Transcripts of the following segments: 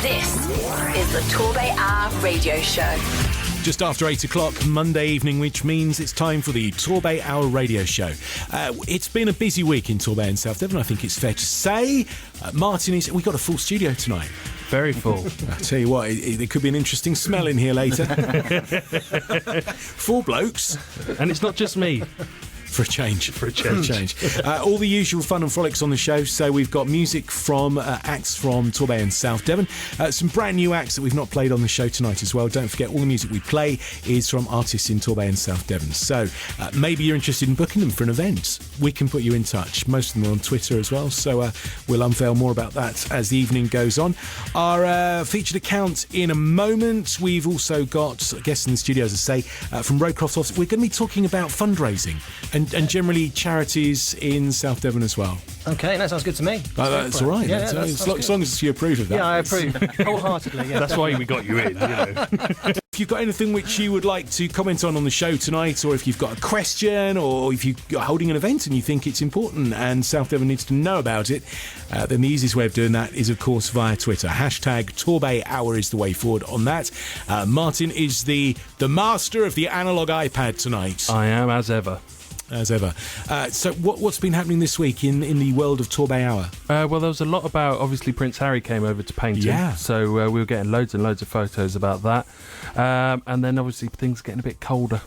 This is the TorbayHour radio show. Just after 8 o'clock Monday evening, which means it's time for the TorbayHour radio show. It's been a busy week in Torbay and South Devon, I think it's fair to say. Martin, we got a full studio tonight. Very full. I tell you what, there could be an interesting smell in here later. 4 blokes. And it's not just me. For a change. All the usual fun and frolics on the show. So we've got music from acts from Torbay and South Devon. Some brand new acts that we've not played on the show tonight as well. Don't forget, all the music we play is from artists in Torbay and South Devon. So maybe you're interested in booking them for an event. We can put you in touch. Most of them are on Twitter as well. So we'll unveil more about that as the evening goes on. Our featured account in a moment. We've also got guests in the studio, as I say, from Rowcroft Hospice. We're going to be talking about fundraising and generally charities in South Devon as well. Okay, that sounds good to me. That's all right. Yeah, as long as you approve of that. Yeah, I approve wholeheartedly. Yeah, that's why we got you in. If you've got anything which you would like to comment on the show tonight, or if you've got a question, or if you're holding an event and you think it's important and South Devon needs to know about it, then the easiest way of doing that is, of course, via Twitter. Hashtag TorbayHour is the way forward on that. Martin is the master of the analogue iPad tonight. I am, as ever. So what's been happening this week in the world of TorbayHour? Well, there was a lot about, obviously, Prince Harry came over to painting. Yeah. So we were getting loads and loads of photos about that. And then, obviously, things are getting a bit colder.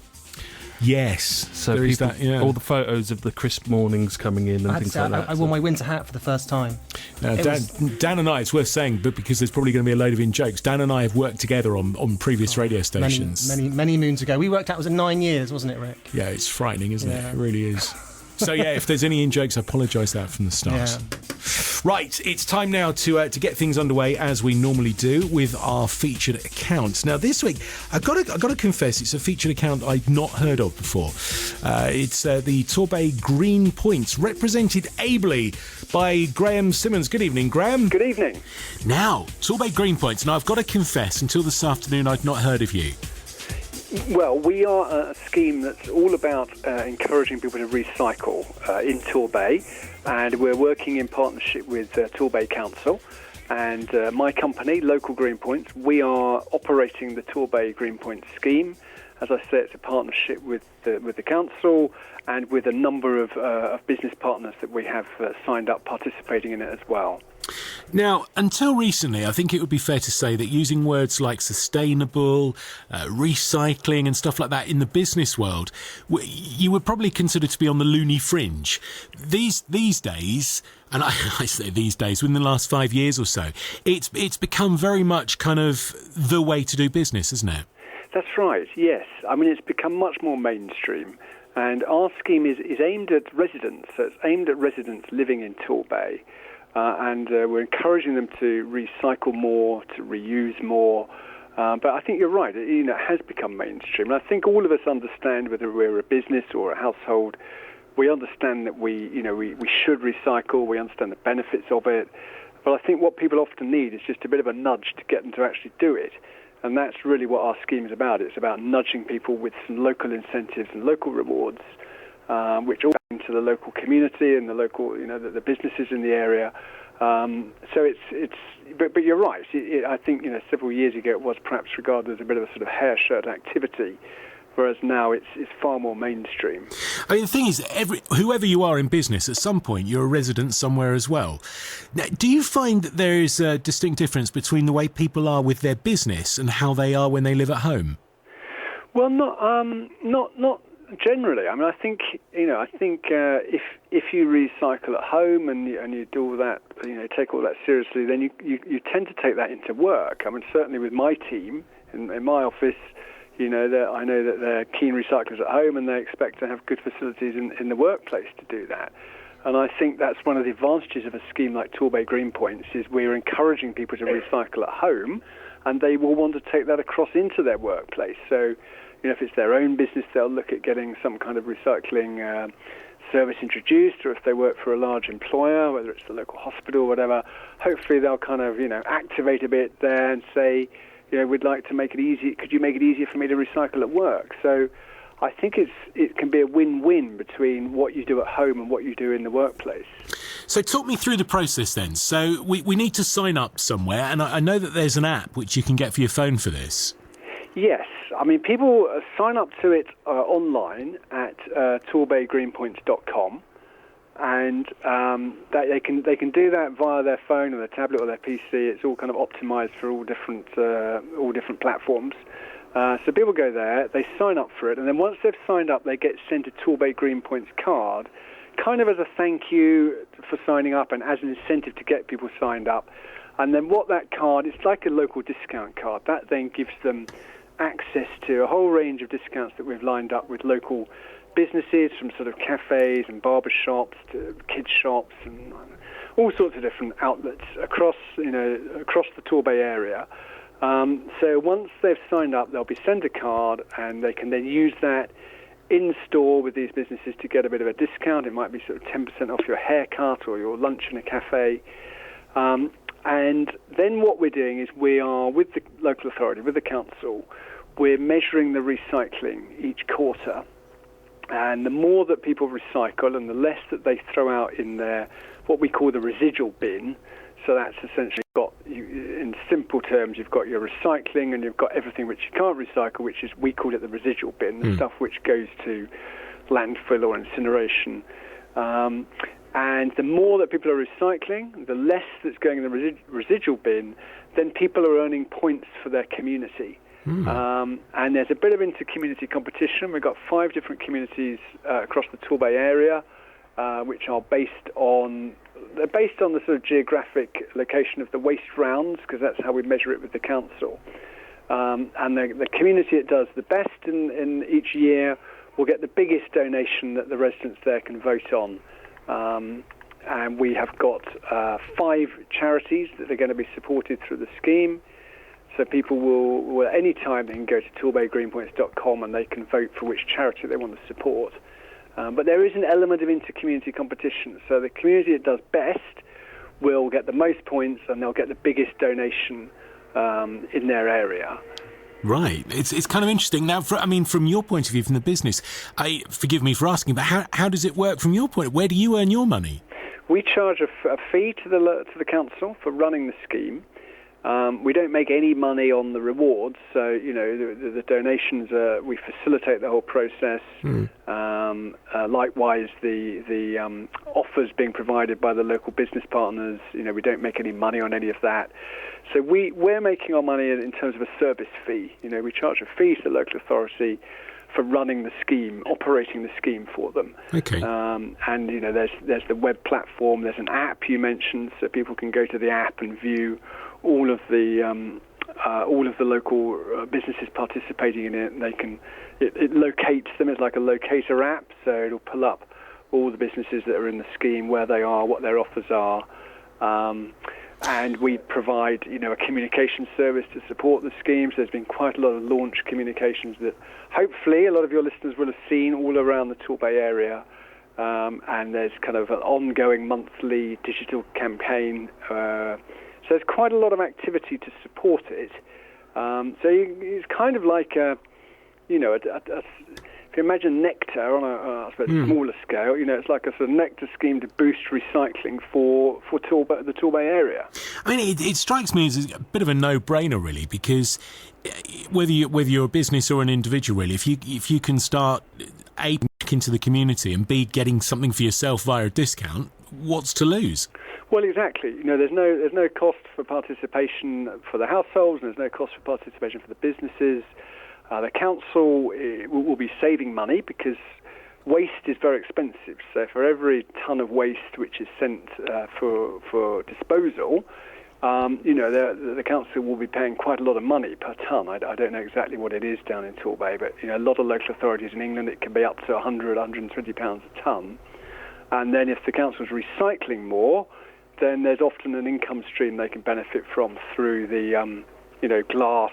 Yes. So there is that, yeah. All the photos of the crisp mornings coming in and things like that. I wore my winter hat for the first time. Now, Dan and I, it's worth saying, but because there's probably going to be a load of in-jokes, Dan and I have worked together on previous radio stations. Many moons ago. We worked out, it was 9 years, wasn't it, Rick? Yeah, it's frightening, isn't it? It really is. So, yeah, if there's any in-jokes, I apologise that from the start. Yeah. Right, it's time now to get things underway, as we normally do, with our featured account. Now, this week, I've got to confess, it's a featured account I'd not heard of before. It's the Torbay Green Points, represented ably by Graham Simmons. Good evening, Graham. Good evening. Now, Torbay Green Points. Now, I've got to confess, until this afternoon, I'd not heard of you. Well, we are a scheme that's all about encouraging people to recycle in Torbay, and we're working in partnership with Torbay Council and my company, Local Green Points. We are operating the Torbay Green Points scheme. As I say, it's a partnership with the council and with a number of business partners that we have signed up participating in it as well. Now, until recently, I think it would be fair to say that using words like sustainable, recycling and stuff like that in the business world, you were probably considered to be on the loony fringe. These days, and I say these days, within the last 5 years or so, it's become very much kind of the way to do business, isn't it? That's right, yes. I mean, it's become much more mainstream. And our scheme is aimed at residents. So it's aimed at residents living in Torbay. And we're encouraging them to recycle more, to reuse more. But I think you're right. It has become mainstream. And I think all of us understand, whether we're a business or a household, we understand that we should recycle. We understand the benefits of it. But I think what people often need is just a bit of a nudge to get them to actually do it. And that's really what our scheme is about. It's about nudging people with some local incentives and local rewards, which all into the local community and the local, the businesses in the area. But you're right. I think several years ago it was perhaps regarded as a bit of a sort of hair shirt activity, whereas now it's far more mainstream. I mean, the thing is, whoever you are in business, at some point you're a resident somewhere as well. Now, do you find that there is a distinct difference between the way people are with their business and how they are when they live at home? Well, not generally. I mean, I think if you recycle at home and you do all that, take all that seriously, then you tend to take that into work. I mean, certainly with my team in my office, I know that they're keen recyclers at home, and they expect to have good facilities in the workplace to do that. And I think that's one of the advantages of a scheme like Torbay Green Points, is we're encouraging people to recycle at home, and they will want to take that across into their workplace. So, if it's their own business, they'll look at getting some kind of recycling service introduced, or if they work for a large employer, whether it's the local hospital or whatever, hopefully they'll kind of, activate a bit there and say, we'd like to make it easy. Could you make it easier for me to recycle at work? So I think it can be a win-win between what you do at home and what you do in the workplace. So talk me through the process then. So we need to sign up somewhere, and I know that there's an app which you can get for your phone for this. Yes, I mean, people sign up to it online at TorbayGreenpoints.com, and that they can do that via their phone or their tablet or their PC. It's all kind of optimised for all different platforms. So people go there, they sign up for it, and then once they've signed up, they get sent a Torbay Greenpoints card, kind of as a thank you for signing up and as an incentive to get people signed up. And then what that card, it's like a local discount card. That then gives them access to a whole range of discounts that we've lined up with local businesses, from sort of cafes and barber shops to kids shops and all sorts of different outlets across the Torbay area. So once they've signed up, they'll be sent a card, and they can then use that in store with these businesses to get a bit of a discount. It might be sort of 10% off your haircut or your lunch in a cafe. And then what we're doing is we are, with the local authority, with the council, we're measuring the recycling each quarter. And the more that people recycle and the less that they throw out in their, what we call the residual bin, so that's essentially in simple terms, you've got your recycling and you've got everything which you can't recycle, which is, we call it the residual bin, the stuff which goes to landfill or incineration. And the more that people are recycling, the less that's going in the residual bin, then people are earning points for their community. And there's a bit of inter-community competition. We've got 5 different communities across the Torbay area, which are based on the sort of geographic location of the waste rounds, because that's how we measure it with the council. And the community that does the best in each year will get the biggest donation that the residents there can vote on. And we have got 5 charities that are going to be supported through the scheme. So people will any time they can go to TorbayGreenpoints.com and they can vote for which charity they want to support. But there is an element of inter-community competition. So the community that does best will get the most points, and they'll get the biggest donation in their area. Right. It's kind of interesting. Now, from your point of view, from the business, forgive me for asking, but how does it work from your point? Where do you earn your money? We charge a fee to the council for running the scheme. We don't make any money on the rewards, so the donations. We facilitate the whole process. Likewise, the offers being provided by the local business partners. We don't make any money on any of that. So we're making our money in terms of a service fee. We charge a fee to the local authority for running the scheme, operating the scheme for them. Okay. And there's the web platform. There's an app you mentioned, so people can go to the app and view all of the local businesses participating in it. And it locates them. It's like a locator app, so it'll pull up all the businesses that are in the scheme, where they are, what their offers are. And we provide, a communication service to support the scheme. So there's been quite a lot of launch communications that hopefully a lot of your listeners will have seen all around the Torbay area. And there's kind of an ongoing monthly digital campaign. So there's quite a lot of activity to support it. So it's kind of like if you imagine nectar on a smaller scale, it's like a sort of nectar scheme to boost recycling for the Torbay area. I mean, it strikes me as a bit of a no-brainer, really, because whether you're a business or an individual, really, if you can start A, back into the community, and B, getting something for yourself via a discount, what's to lose? Well, exactly. There's no cost for participation for the households, and there's no cost for participation for the businesses. The council will be saving money because waste is very expensive. So for every ton of waste which is sent for disposal, the council will be paying quite a lot of money per ton. I don't know exactly what it is down in Torbay, but a lot of local authorities in England, it can be up to £100, £120 a ton. And then if the council's recycling more, then there's often an income stream they can benefit from through the glass.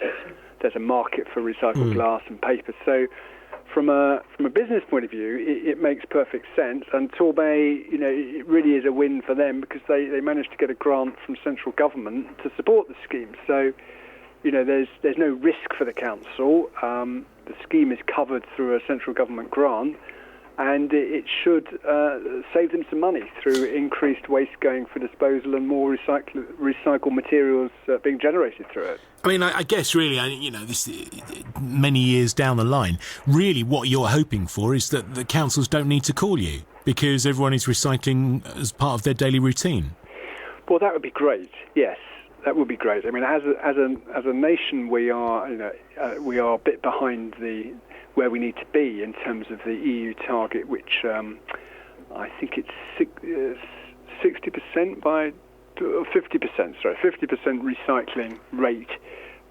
There's a market for recycled glass and paper. So from a business point of view, it makes perfect sense. And Torbay, it really is a win for them because they managed to get a grant from central government to support the scheme. So, there's no risk for the council. the scheme is covered through a central government grant, and it should save them some money through increased waste going for disposal and more recycled materials being generated through it. I mean, I guess really, this many years down the line, really what you're hoping for is that the councils don't need to call you because everyone is recycling as part of their daily routine. Well, that would be great. Yes, that would be great. I mean, as a nation, we are a bit behind where we need to be in terms of the EU target, which I think it's 60% by 50%. Sorry, 50% recycling rate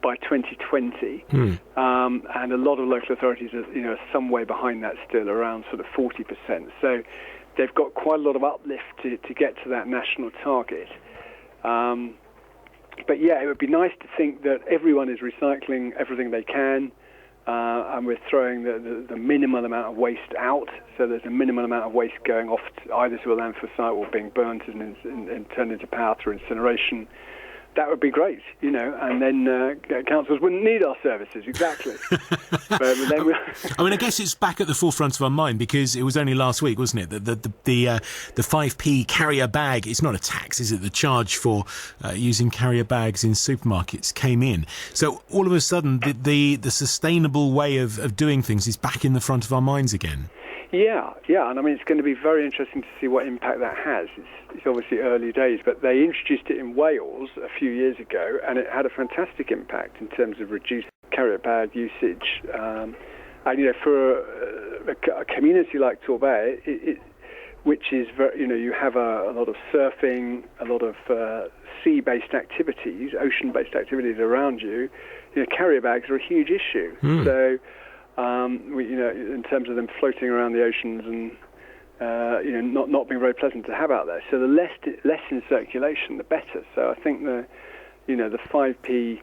by 2020, and a lot of local authorities are some way behind that still, around sort of 40%. So they've got quite a lot of uplift to get to that national target. But yeah, it would be nice to think that everyone is recycling everything they can, and we're throwing the minimal amount of waste out. So there's a minimal amount of waste going off either to a landfill site or being burnt and turned into power through incineration. That would be great, and then councils wouldn't need our services, exactly. But then I mean, I guess it's back at the forefront of our mind because it was only last week, wasn't it, that the 5p carrier bag, it's not a tax, is it? The charge for using carrier bags in supermarkets came in. So all of a sudden, the sustainable way of doing things is back in the front of our minds again. Yeah, and I mean, it's going to be very interesting to see what impact that has. It's obviously early days, but they introduced it in Wales a few years ago, and it had a fantastic impact in terms of reduced carrier bag usage. And, for a community like Torbay, which is very, you have a lot of surfing, a lot of sea-based activities, ocean-based activities around you, carrier bags are a huge issue. So, in terms of them floating around the oceans and not being very pleasant to have out there. So the less in circulation, the better. So I think the 5p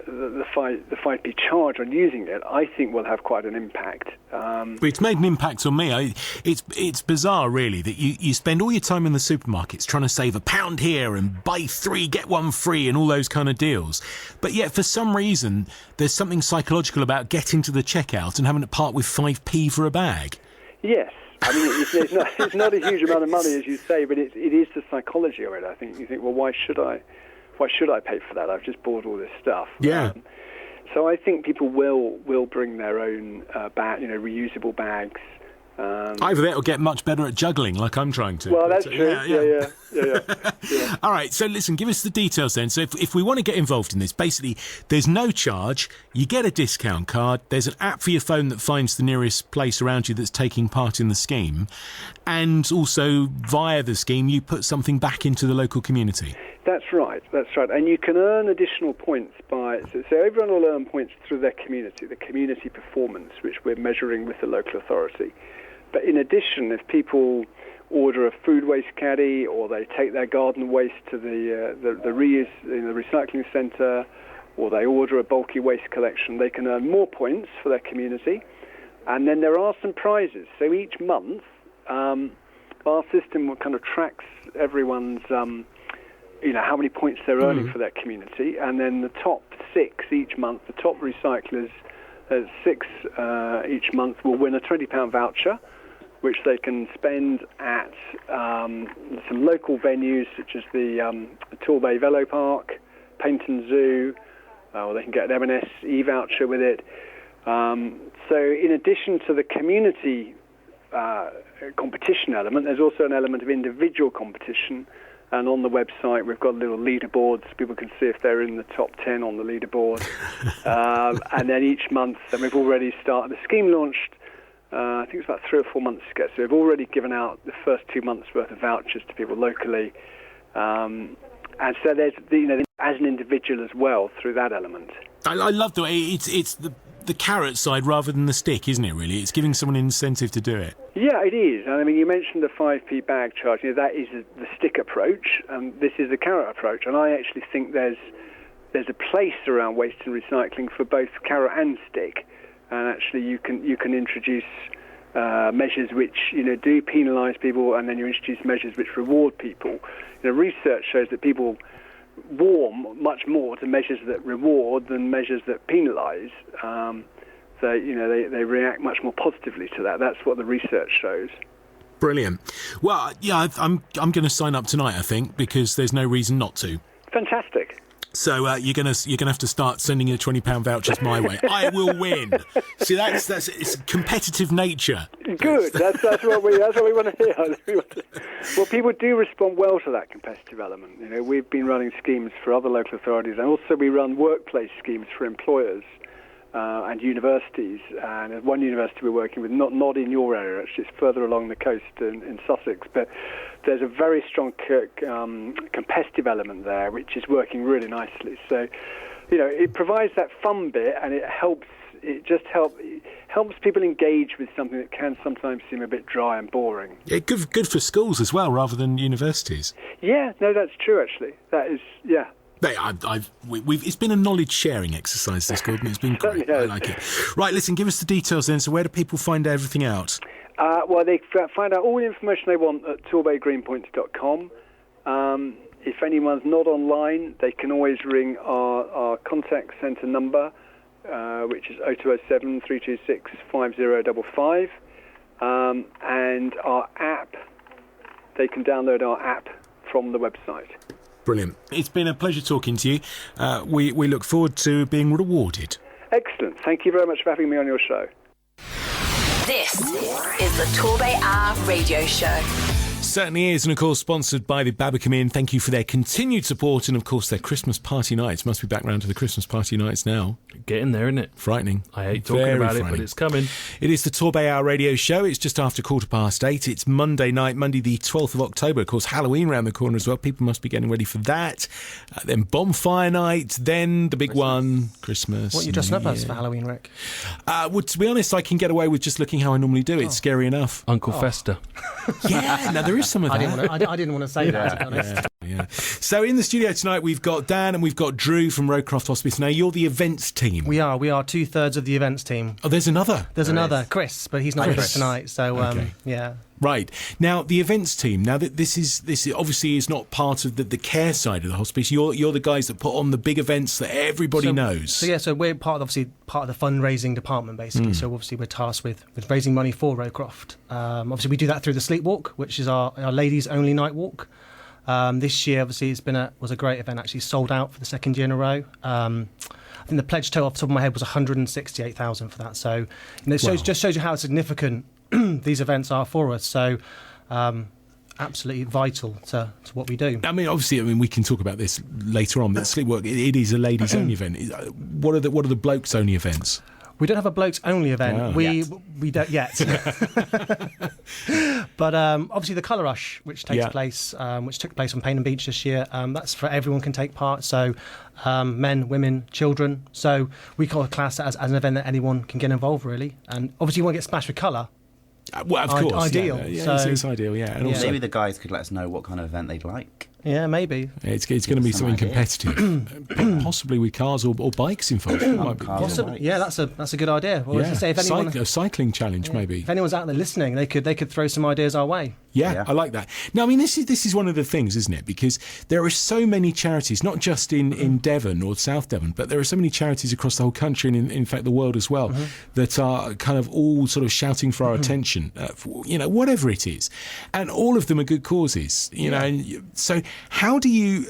the 5p charge on using it, I think will have quite an impact. It's made an impact on me. It's bizarre, really, that you spend all your time in the supermarkets trying to save £1 here and buy 3 get 1 free and all those kind of deals. But yet, for some reason, there's something psychological about getting to the checkout and having to part with 5p for a bag. Yes. I mean, it's not a huge amount of money, as you say, but it is the psychology of it. I think you think, well, why should I pay for that? I've just bought all this stuff. Yeah. So I think people will bring their own reusable bags. Either that or get much better at juggling, like I'm trying to. Well, that's true. Yeah. All right, so listen, give us the details then. So if we want to get involved in this, basically, there's no charge. You get a discount card. There's an app for your phone that finds the nearest place around you that's taking part in the scheme. And also, via the scheme, you put something back into the local community. That's right. And you can earn additional points so everyone will earn points through their community, the community performance, which we're measuring with the local authority. But in addition, if people order a food waste caddy or they take their garden waste to the reuse in the recycling centre, or they order a bulky waste collection, they can earn more points for their community. And then there are some prizes. So each month, our system kind of tracks everyone's how many points they're earning for their community, and then the top 6 each month, the top recyclers, 6 each month, will win a £20 voucher, which they can spend at some local venues such as the Torbay Velo Park, Paynton Zoo, or they can get an M&S e-voucher with it. So in addition to the community competition element, there's also an element of individual competition. And on the website, we've got little leaderboards. People can see if they're in the top 10 on the leaderboard. And then each month, and we've already started. The scheme launched, I think it was about 3 or 4 months ago. So we've already given out the first 2 months' worth of vouchers to people locally. And so there's, as an individual as well, through that element. I love the way it's the carrot side rather than the stick, isn't it, really? It's giving someone an incentive to do it. Yeah, it is. And I mean, you mentioned the 5p bag charge. That is the stick approach, and this is the carrot approach. And I actually think there's a place around waste and recycling for both carrot and stick. And actually, you can introduce measures which do penalise people, and then you introduce measures which reward people. Research shows that people warm much more to measures that reward than measures that penalise. So, they react much more positively to that. That's what the research shows. Brilliant. Well, yeah, I'm going to sign up tonight, I think, because there's no reason not to. Fantastic. So you're gonna have to start sending your £20 vouchers my way. I will win. See, that's it's competitive nature. Good. That's what we want to hear. Well, people do respond well to that competitive element. We've been running schemes for other local authorities, and also we run workplace schemes for employers and universities. And there's one university we're working with, not in your area, actually, it's further along the coast in Sussex, but there's a very strong competitive element there, which is working really nicely. So, it provides that fun bit, and it helps people engage with something that can sometimes seem a bit dry and boring. Yeah, good for schools as well, rather than universities. Yeah, no, that's true, actually. That is, yeah. It's been a knowledge sharing exercise, this, Gordon. It's been great. I like it. Right, listen, give us the details then. So where do people find everything out? Well, they find out all the information they want at TorbayGreenpoints.com. If anyone's not online, they can always ring our contact centre number, which is 0207 326 5055. And our app, they can download our app from the website. Brilliant. It's been a pleasure talking to you. We look forward to being rewarded. Excellent. Thank you very much for having me on your show. This is the TorbayHour radio show. Certainly is, and of course sponsored by the Babbacombe Inn. Thank you for their continued support, and of course their Christmas party nights. Must be back round to the Christmas party nights now. Getting there, isn't it? Frightening. I hate talking about it, but it's coming. It is the TorbayHour radio show. It's just after 8:15. It's Monday night, Monday the 12th of October. Of course, Halloween round the corner as well. People must be getting ready for that. Then bonfire night, then the big one, Christmas. What are you dressing up as for Halloween, Rick? Well, to be honest, I can get away with just looking how I normally do. It's scary enough. Uncle Fester. Yeah, now there is some of that. I didn't want to say that, to be honest. Yeah. So in the studio tonight, we've got Dan and we've got Drew from Rowcroft Hospice. Now, you're the events team. We are 2/3 of the events team. Oh, there's another. There's another, Chris, but he's not with us tonight. So, Okay. yeah. Right. Now, the events team. Now, this obviously is not part of the care side of the hospice. You're the guys that put on the big events that everybody knows. So we're part of the fundraising department, basically. So obviously we're tasked with raising money for Rowcroft. Obviously we do that through the Sleepwalk, which is our ladies only night walk. This year, obviously, was a great event. Actually, sold out for the second year in a row. I think the pledge total off the top of my head was 168,000 for that. So it just shows you how significant these events are for us. So absolutely vital to what we do. I mean, obviously, we can talk about this later on. But Sleepwalk, it is a ladies only event. What are the blokes only events? We don't have a blokes only event. Wow. We don't yet. But obviously the Colour Rush, which took place on Payne and Beach this year, that's for everyone can take part. So men, women, children. So we call class that as an event that anyone can get involved, really. And obviously you want to get splashed with colour. Well, of course. Ideal. Yeah, it's ideal, yeah. And also, maybe the guys could let us know what kind of event they'd like. Yeah, maybe. It's going to be something competitive, possibly with cars or bikes involved. Possibly, yeah, that's a good idea. Well, as I say, if anyone, a cycling challenge, maybe. If anyone's out there listening, they could throw some ideas our way. Yeah, I like that. Now, I mean, this is one of the things, isn't it? Because there are so many charities, not just in Devon or South Devon, but there are so many charities across the whole country and, in fact, the world as well, that are kind of all sort of shouting for our attention, whatever it is. And all of them are good causes, know. And so how do you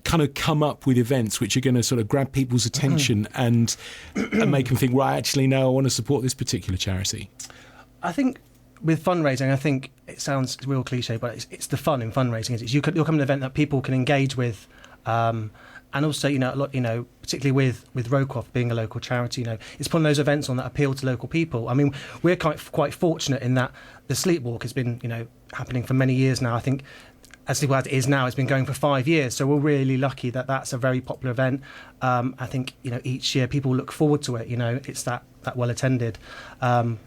kind of come up with events which are going to sort of grab people's attention and make them think, well, actually, no, I want to support this particular charity? I think with fundraising, I think it sounds real cliche, but it's the fun in fundraising. You'll come to an event that people can engage with, and also, particularly with Rowcroft being a local charity, it's one of those events on that appeal to local people. I mean, we're quite fortunate in that the Sleepwalk has been, happening for many years now. I think, as it is now, it's been going for 5 years, so we're really lucky that that's a very popular event. I think, each year people look forward to it. It's that well attended. The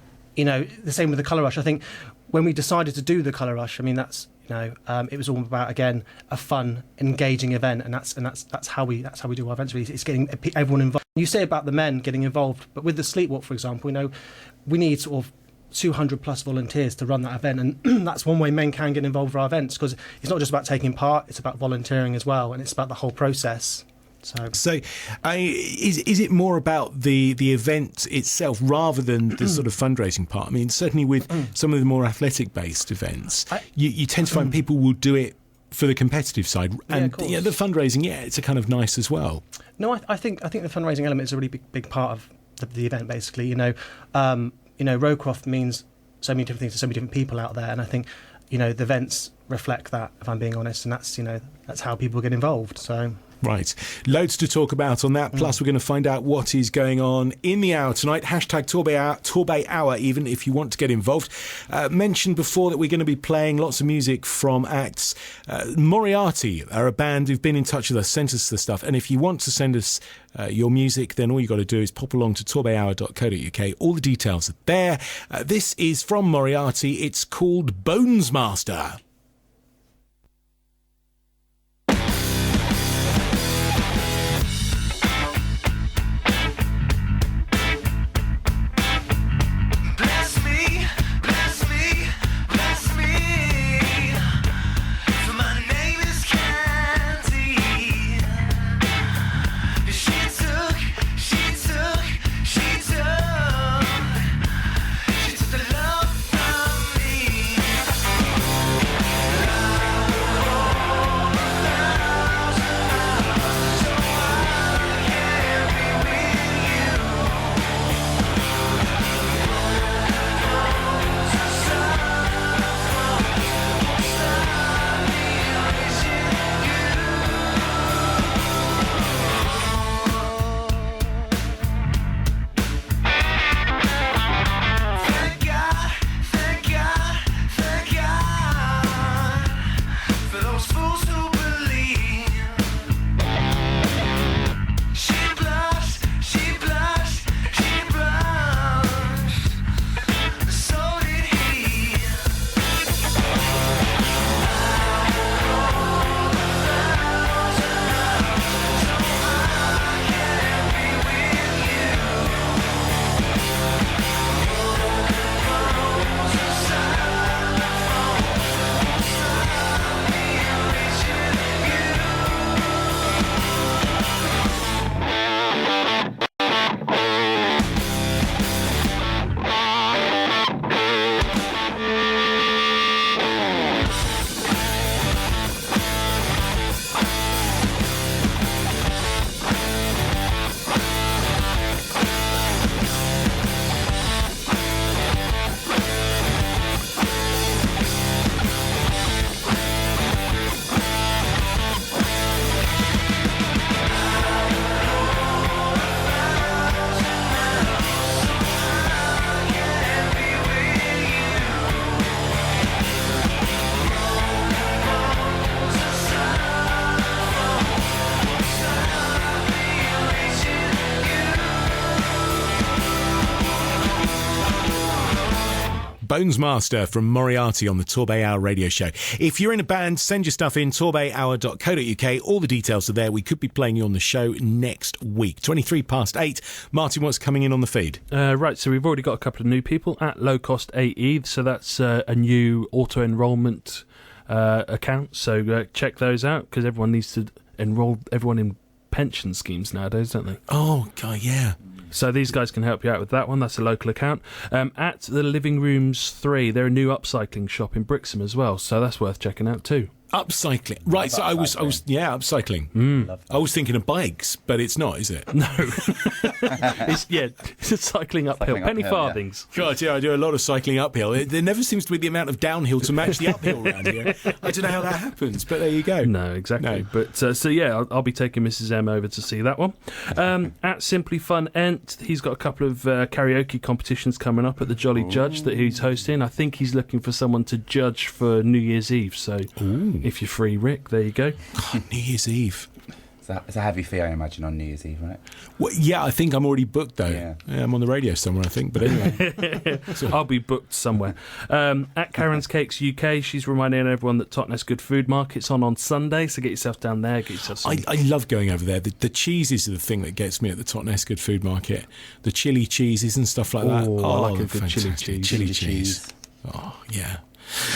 same with the Colour Rush. I think when we decided to do the Colour Rush, I mean, that's it was all about, again, a fun, engaging event, and that's how we do our events. Really, it's getting everyone involved. You say about the men getting involved, but with the Sleepwalk, for example, we need sort of 200 plus volunteers to run that event, and that's one way men can get involved with our events, because it's not just about taking part, it's about volunteering as well, and it's about the whole process. So is it more about the event itself rather than the sort of fundraising part? I mean, certainly with some of the more athletic-based events, you tend to find people will do it for the competitive side, and the fundraising, it's a kind of nice as well. No, I think the fundraising element is a really big part of the event. Basically, Rowcroft means so many different things to so many different people out there, and I think the events reflect that, if I'm being honest, and that's how people get involved. So. Right. Loads to talk about on that. Plus, we're going to find out what is going on in the hour tonight. Hashtag TorbayHour, even if you want to get involved. Mentioned before that we're going to be playing lots of music from acts. Moriarty are a band who've been in touch with us, sent us the stuff. And if you want to send us your music, then all you got to do is pop along to TorbayHour.co.uk. All the details are there. This is from Moriarty. It's called Bones Master. Bones Master from Moriarty on the Torbay Hour radio show. If you're in a band, send your stuff in, torbayhour.co.uk. All the details are there. We could be playing you on the show next week. 8:23. Martin, what's coming in on the feed? Right, so we've already got a couple of new people at Low Cost AE, so that's a new auto-enrolment account, so check those out, because everyone needs to enrol everyone in pension schemes nowadays, don't they? Oh, God, yeah. So these guys can help you out with that one. That's a local account. At the Living Rooms 3, they're a new upcycling shop in Brixham as well, so that's worth checking out too. Upcycling, right? So I was, upcycling. I was thinking of bikes, but it's not, is it? No, it's cycling uphill, penny farthings. Yeah. God, yeah, I do a lot of cycling uphill. There never seems to be the amount of downhill to match the uphill around here. I don't know how that happens, but there you go. No, exactly. No. But I'll be taking Mrs. M over to see that one. At Simply Fun Ent, he's got a couple of karaoke competitions coming up at the Jolly Judge that he's hosting. I think he's looking for someone to judge for New Year's Eve. So. If you're free, Rick, there you go. God, New Year's Eve. It's a heavy fee, I imagine, on New Year's Eve, right? Well, yeah, I think I'm already booked though. Yeah. I'm on the radio somewhere, I think. But anyway, I'll be booked somewhere. At Karen's Cakes UK, she's reminding everyone that Totnes Good Food Market's on Sunday, so get yourself down there. Get yourself some. I love going over there. The cheeses are the thing that gets me at the Totnes Good Food Market. The chili cheeses and stuff like that. I like a good chili fantastic. cheese. Chili cheese. Oh, yeah.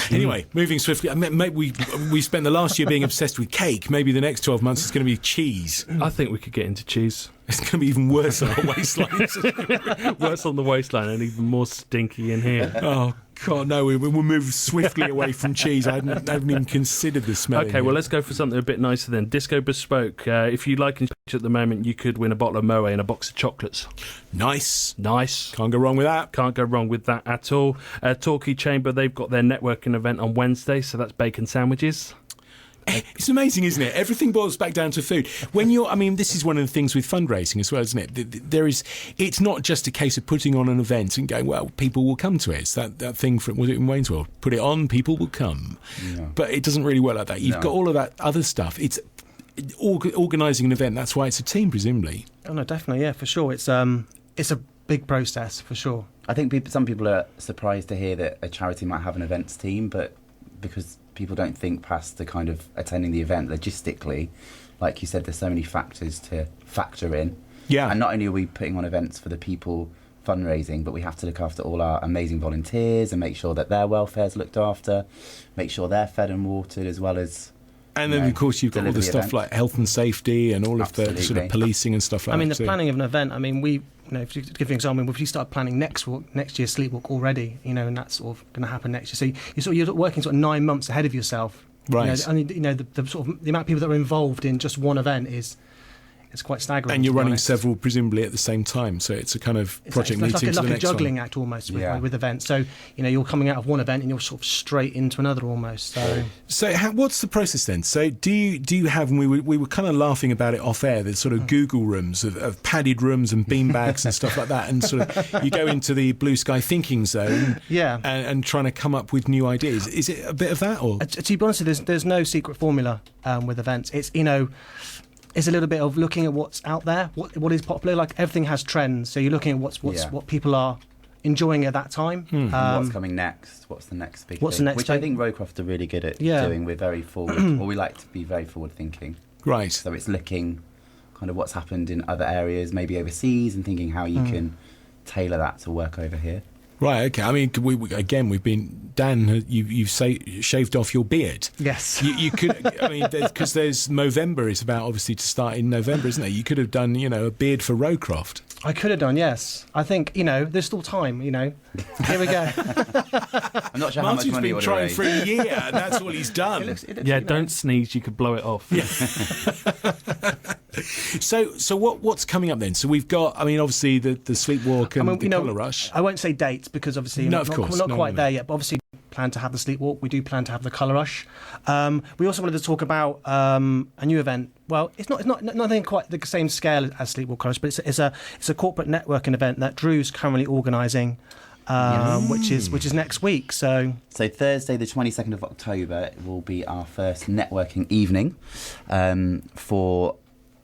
Anyway, moving swiftly. Maybe we spent the last year being obsessed with cake. Maybe the next 12 months is going to be cheese. I think we could get into cheese. It's going to be even worse on our waistlines. Worse on the waistline and even more stinky in here. Oh, God, no. We'll move swiftly away from cheese. I haven't even considered the smell. Okay, well, let's go for something a bit nicer then. Disco Bespoke. If you like at the moment, you could win a bottle of Moët and a box of chocolates. Nice. Can't go wrong with that. Can't go wrong with that at all. Torquay Chamber, they've got their networking event on Wednesday, so that's bacon sandwiches. It's amazing, isn't it? Everything boils back down to food. This is one of the things with fundraising as well, isn't it? It's not just a case of putting on an event and going, well, people will come to it. It's that thing from, was it in Wayne's World? Put it on, people will come. Yeah. But it doesn't really work like that. You've got all of that other stuff. It's organising an event. That's why it's a team, presumably. Oh no, definitely, yeah, for sure. It's a big process, for sure. I think some people are surprised to hear that a charity might have an events team, but because people don't think past the kind of attending the event logistically, like you said, there's so many factors to factor in. Yeah. And not only are we putting on events for the people fundraising, but we have to look after all our amazing volunteers and make sure that their welfare is looked after, make sure they're fed and watered, as well as... And then, of course, you've got all the stuff like health and safety and all of the sort of policing and stuff like that. I mean, the planning of an event, if you give you an example, if you start planning next year's sleepwalk already, and that's sort of going to happen next year. So you're working sort of 9 months ahead of yourself. Right. The sort of the amount of people that are involved in just one event is quite staggering. And you're running several, presumably, at the same time. So it's a kind of project meeting to the next one. It's like a juggling act almost with events. So, you're coming out of one event and you're sort of straight into another almost. So what's the process then? So do you have, and we were kind of laughing about it off air, there's sort of Google rooms of padded rooms and beanbags and stuff like that. And sort of you go into the blue sky thinking zone and trying to come up with new ideas. Is it a bit of that? Or to be honest, there's no secret formula with events. It's a little bit of looking at what's out there, what is popular. Like everything has trends, so you're looking at what people are enjoying at that time. What's coming next? What's the next big thing? Which I think Rowcroft are really good at doing. We're very forward, or we like to be very forward thinking. Right. So it's looking kind of what's happened in other areas, maybe overseas, and thinking how you can tailor that to work over here. Right, okay. I mean, we've been... Dan, you've shaved off your beard. Yes. You could... because there's Movember is about, obviously, to start in November, isn't it? You could have done, a beard for Rowcroft. I could have done, yes. I think, there's still time, Here we go. I'm not sure how much Martin's money been trying for a year, and that's all he's done. It looks don't sneeze, you could blow it off. Yeah. So what's coming up then? So we've got, obviously the sleepwalk and the colour rush. I won't say dates because obviously not quite there yet, but obviously plan to have the sleepwalk. We do plan to have the colour rush. We also wanted to talk about a new event. Well, it's not nothing quite the same scale as Sleepwalk Colour Rush, but it's a corporate networking event that Drew's currently organising. Which is next week. So Thursday, the 22nd of October, will be our first networking evening for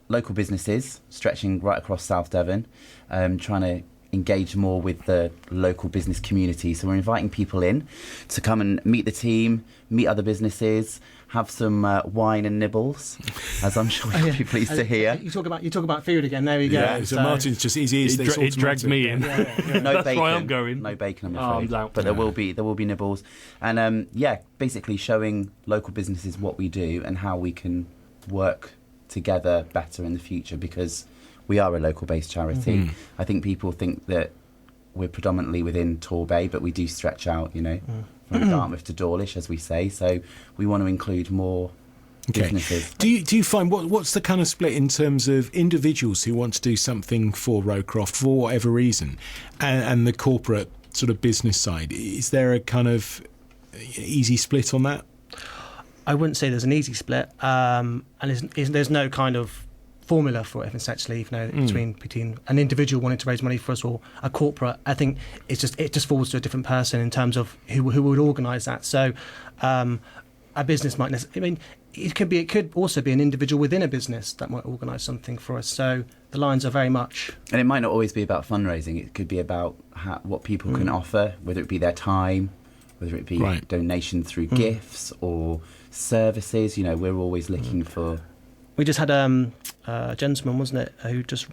local businesses stretching right across South Devon, trying to engage more with the local business community. So we're inviting people in to come and meet the team, meet other businesses, have some wine and nibbles, as I'm sure you'll be pleased to hear. You talk about food again. There we go. Yeah, so Martin's just he dragged me in. No That's bacon. why I'm going. No bacon, I'm afraid. Out. But there will be nibbles, and basically showing local businesses what we do and how we can work together better in the future, because we are a local-based charity. Mm-hmm. I think people think that we're predominantly within Torbay, but we do stretch out, from Dartmouth to Dawlish, as we say. So we want to include more businesses. Do you find what's the kind of split in terms of individuals who want to do something for Rowcroft for whatever reason, and the corporate sort of business side? Is there a kind of easy split on that? I wouldn't say there's an easy split, and there's no kind of formula for it essentially, between an individual wanting to raise money for us or a corporate. I think it just falls to a different person in terms of who would organise that. So a business might it could also be an individual within a business that might organise something for us. So the lines are very much. And it might not always be about fundraising. It could be about what people can offer, whether it be their time, whether it be donation through gifts or services. You know, we're always looking for. We just had a gentleman, wasn't it, who just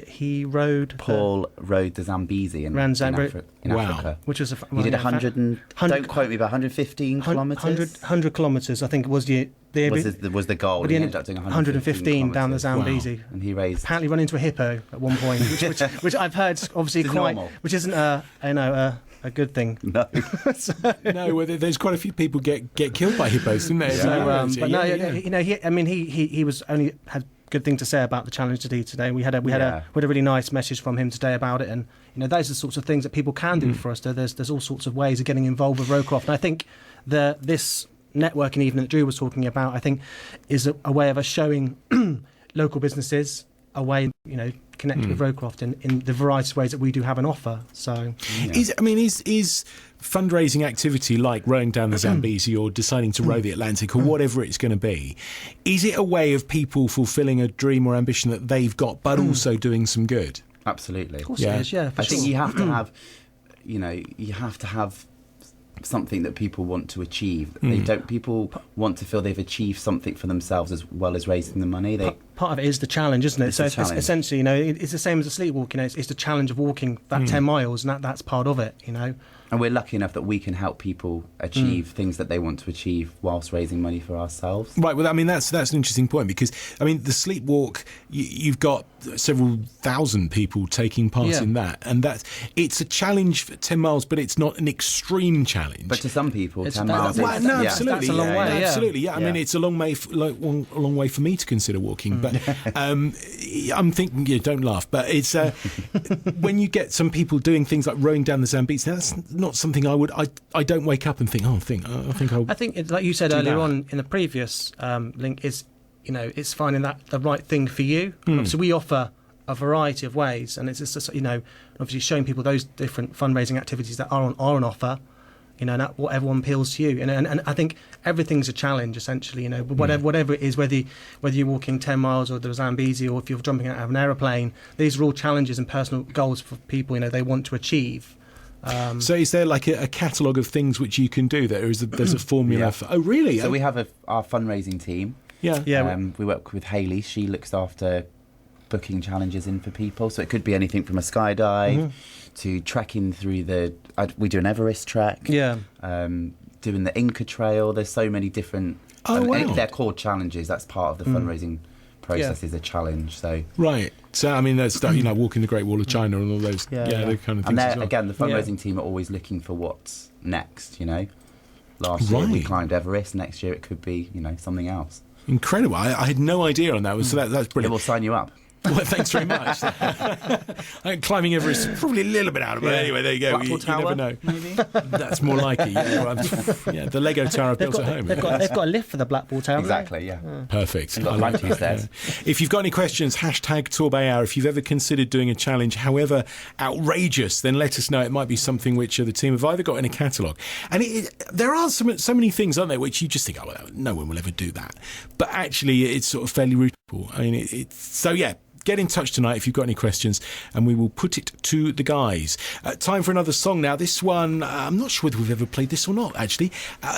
he rode. Paul rode the Zambezi in Africa, which was he did 100 and don't quote me, but 115 kilometres. 100 kilometres, I think, was the goal. But he ended up doing 115 down the Zambezi. Wow. And he raised apparently run into a hippo at one point, which I've heard obviously quite normal. Which isn't a good thing. No, no. Well, there's quite a few people get killed by hippos, isn't there? Yeah. So, but no, you know, he was only had good thing to say about the challenge today. We had a really nice message from him today about it, and you know, those are the sorts of things that people can do for us. There's all sorts of ways of getting involved with Rowcroft, and I think this networking evening that Drew was talking about, I think, is a way of us showing local businesses a way, you know, connect with Rowcroft in the variety of ways that we do have an offer. So, is fundraising activity like rowing down the Zambezi or deciding to row the Atlantic or whatever it's going to be, is it a way of people fulfilling a dream or ambition that they've got, but also doing some good? Absolutely. Of course it is, yeah. I think you have to have, you have to have something that people want to achieve. People want to feel they've achieved something for themselves as well as raising the money. Part of it is the challenge, isn't it? So it's essentially, you know, it's the same as a sleepwalk. You know, it's the challenge of walking that 10 miles, and that's part of it. You know. And we're lucky enough that we can help people achieve things that they want to achieve whilst raising money for ourselves. Right. Well, I mean, that's an interesting point, because I mean, the sleepwalk, you've got several thousand people taking part in that, and it's a challenge for 10 miles, but it's not an extreme challenge. But to some people, 10 That's miles. absolutely, that's a long way. Absolutely, yeah. I mean, it's a long way, a long way for me to consider walking. But I'm thinking, don't laugh. But it's when you get some people doing things like rowing down the Zambezi, that's not something I don't wake up and think, I think it's like you said earlier on in the previous link, is, you know, it's finding that the right thing for you. So we offer a variety of ways, and it's just, you know, obviously showing people those different fundraising activities that are on offer, you know, and that whatever appeals to you. And I think everything's a challenge, essentially, you know, whatever it is, whether you're walking 10 miles or the Zambezi, or if you're jumping out of an aeroplane, these are all challenges and personal goals for people, you know, they want to achieve. So is there like a catalogue of things which you can do there, or there's a formula for... Oh, really? So we have our fundraising team. Yeah. We work with Hayley. She looks after booking challenges in for people. So it could be anything from a skydive to trekking through we do an Everest trek. Yeah. Doing the Inca Trail. There's so many different... wow. They're called challenges. That's part of the fundraising process, is a challenge. So right. So I mean, there's stuff, you know, walking the Great Wall of China and all those the kind of things. And as well. Again, the fundraising team are always looking for what's next. You know, last year we climbed Everest. Next year it could be, you know, something else. Incredible! I had no idea on that. So that's brilliant. It will sign you up. Well, thanks very much. Climbing Everest is probably a little bit out of it. But anyway, there you go. You never know. Maybe that's more like it. The Lego Tower I've built at home. They've got a lift for the Blackpool Tower. Exactly. Yeah. Perfect. I like that. If you've got any questions, #TorbayHour. If you've ever considered doing a challenge, however outrageous, then let us know. It might be something which the team have either got in a catalogue. And there are so many things, aren't there, which you just think, no one will ever do that. But actually, it's sort of fairly routable. I mean, so yeah. Get in touch tonight if you've got any questions, and we will put it to the guys. Time for another song now. This one, I'm not sure whether we've ever played this or not, actually,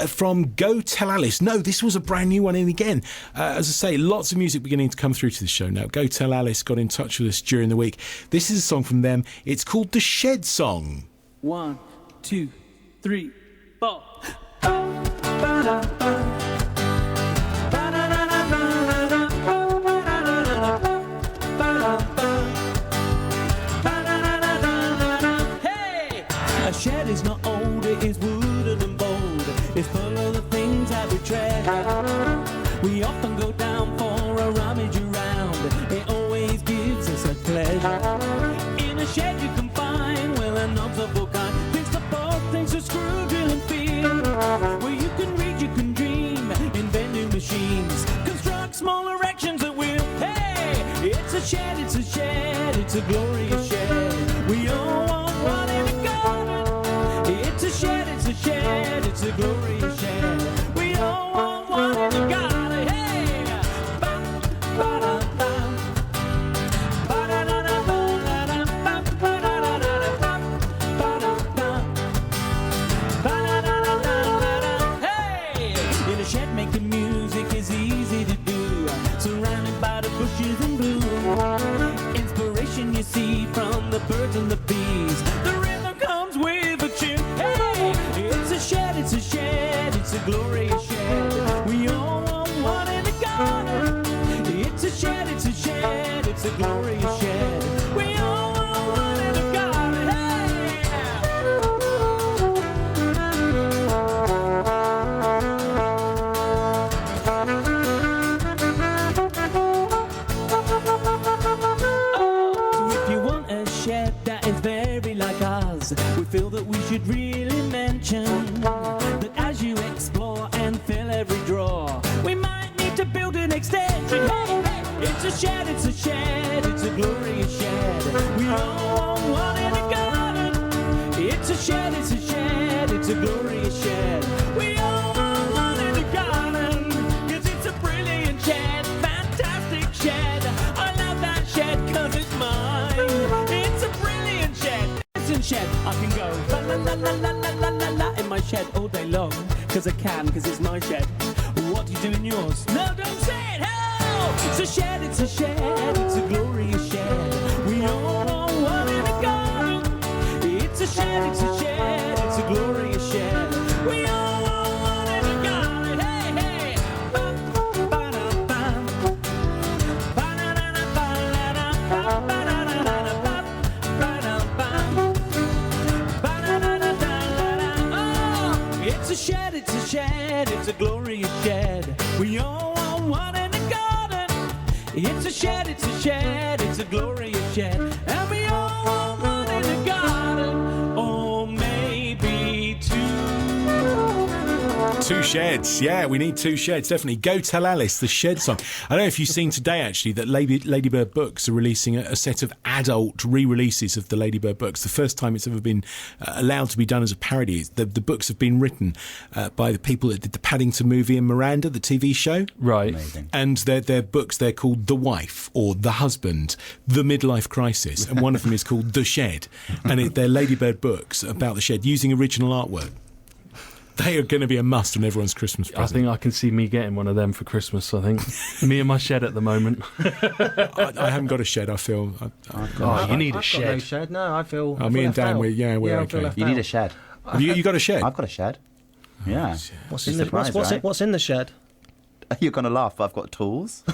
from Go Tell Alice. No, this was a brand new one. And again, as I say, lots of music beginning to come through to the show now. Go Tell Alice got in touch with us during the week. This is a song from them. It's called The Shed Song. 1, 2, 3, 4. Shed is not old, it is wooden and bold. It's full of the things that we treasure. We often go down for a rummage around. It always gives us a pleasure. In a shed you can find, well, an knobs of all kind. Things to bolt, things to screw, drill and feel. Where you can read, you can dream. Invent new machines, construct small erections at will. Hey, it's a shed, it's a shed, it's a glorious shed. We all want one in a garden. It's a shed, it's a shed, it's a glorious shed. We all want one in the garden. Hey! and blue. Inspiration you see from the birds and the bees. The rhythm comes with a tune. Hey, it's a shed, it's a shed, it's a glorious shed. We all want one in the garden. It's a shed, it's a shed, it's a glorious shed. We all want one in the garden. Hey! So if you want a shed that is very like ours, we feel that we should really mention that as you explore and fill every drawer, we might need to build an extension. Hey, hey, it's a shed, it's a shed, it's a glorious shed. We all want one in the garden. It's a shed, it's a shed, it's a glorious shed. We all want one in the garden, 'cause it's a brilliant shed, fantastic shed. I love that shed 'cause it's mine. It's a brilliant shed, listen shed. I can go la la la la la la la la la in my shed all day long, 'cause I can, 'cause it's my shed. What do you do in yours? No, don't say it. Hell, it's a shed, it's a shed, it's a glorious shed. We all want one in the garden. It's a shed, it's a shed, it's a glorious shed. We all want one in the garden. Hey, hey. Bum, ba-da-bum. Ba-da-da-da-ba-da-da. Ba-da-da-da-da-bum. Ba-da-bum. Ba-da-da-da-da-da-da. Oh, it's a shed, it's a shed, it's a glorious shed. We all want one in the garden. It's a shed, it's a shed, it's a glorious shed. And we all want one in the garden. Or maybe two. Two sheds, yeah, we need two sheds, definitely. Go Tell Alice, the Shed song. I don't know if you've seen today, actually, that Ladybird Books are releasing a set of adult re-releases of the Ladybird books. The first time it's ever been allowed to be done as a parody. The books have been written by the people that did the Paddington movie and Miranda, the TV show. Right. Amazing. And their books, they're called The Wife, or The Husband, The Midlife Crisis, and one of them is called The Shed. And they're Ladybird books about the shed, using original artwork. They are going to be a must on everyone's Christmas present. I think I can see me getting one of them for Christmas, I think. Me and my shed at the moment. I haven't got a shed, I feel. Oh, you need a I've got no shed. shed. No, I feel. Oh, I me feel and Dan, left out. we're I feel okay. left You need out. a shed. Have you got a shed? I've got a shed. Yeah. What's It's in a the what's, surprise, what's, right? it, what's in the shed? You're going to laugh, but I've got tools.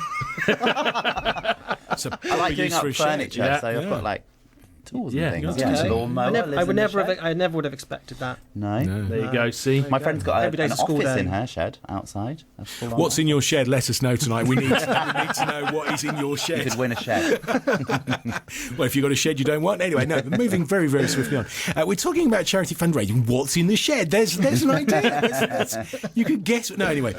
It's a I like doing use up for a shed. furniture, Yeah. so I've got like tools Yeah, and things. okay. Yeah, lawnmower. I lives would in the never shed. I never would have expected that. No. There you go, see? My friend's got Every day's an a school office day. in her shed outside. A full-on What's in your shed? Let us know tonight. We need to know what is in your You shed. could win a shed. Well, if you've got a shed you don't want. Anyway, no, moving very, very swiftly on. We're talking about charity fundraising. What's in the shed? There's an idea. You could guess. No, anyway.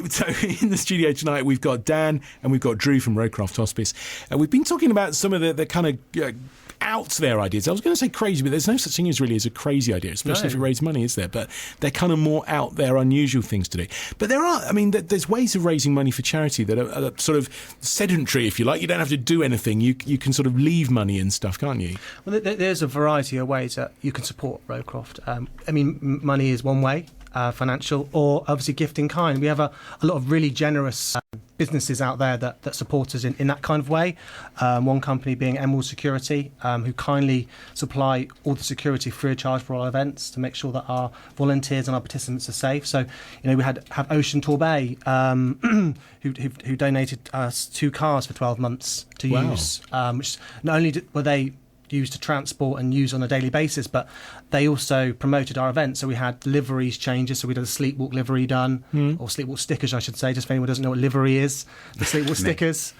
So in the studio tonight, we've got Dan and we've got Drew from Rowcroft Hospice. We've been talking about some of the kind of out there ideas. I was going to say crazy, but there's no such thing as really as a crazy idea, especially if it raises money, is there? But they're kind of more out there, unusual things to do. But there are, I mean, there's ways of raising money for charity that are sort of sedentary, if you like. You don't have to do anything. You can sort of leave money and stuff, can't you? Well, there's a variety of ways that you can support Rowcroft. I mean, money is one way, financial, or obviously gift in kind. We have a lot of really generous businesses out there that support us in that kind of way. One company being Emerald Security, who kindly supply all the security free of charge for all our events to make sure that our volunteers and our participants are safe. So, you know, we have Ocean Torbay, who donated us 2 cars for 12 months to Wow. use, which not only were they used to transport and use on a daily basis, but they also promoted our event. So we had liveries changes. So we did a Sleepwalk livery done, or Sleepwalk stickers, I should say, just for anyone who doesn't know what livery is. The Sleepwalk stickers.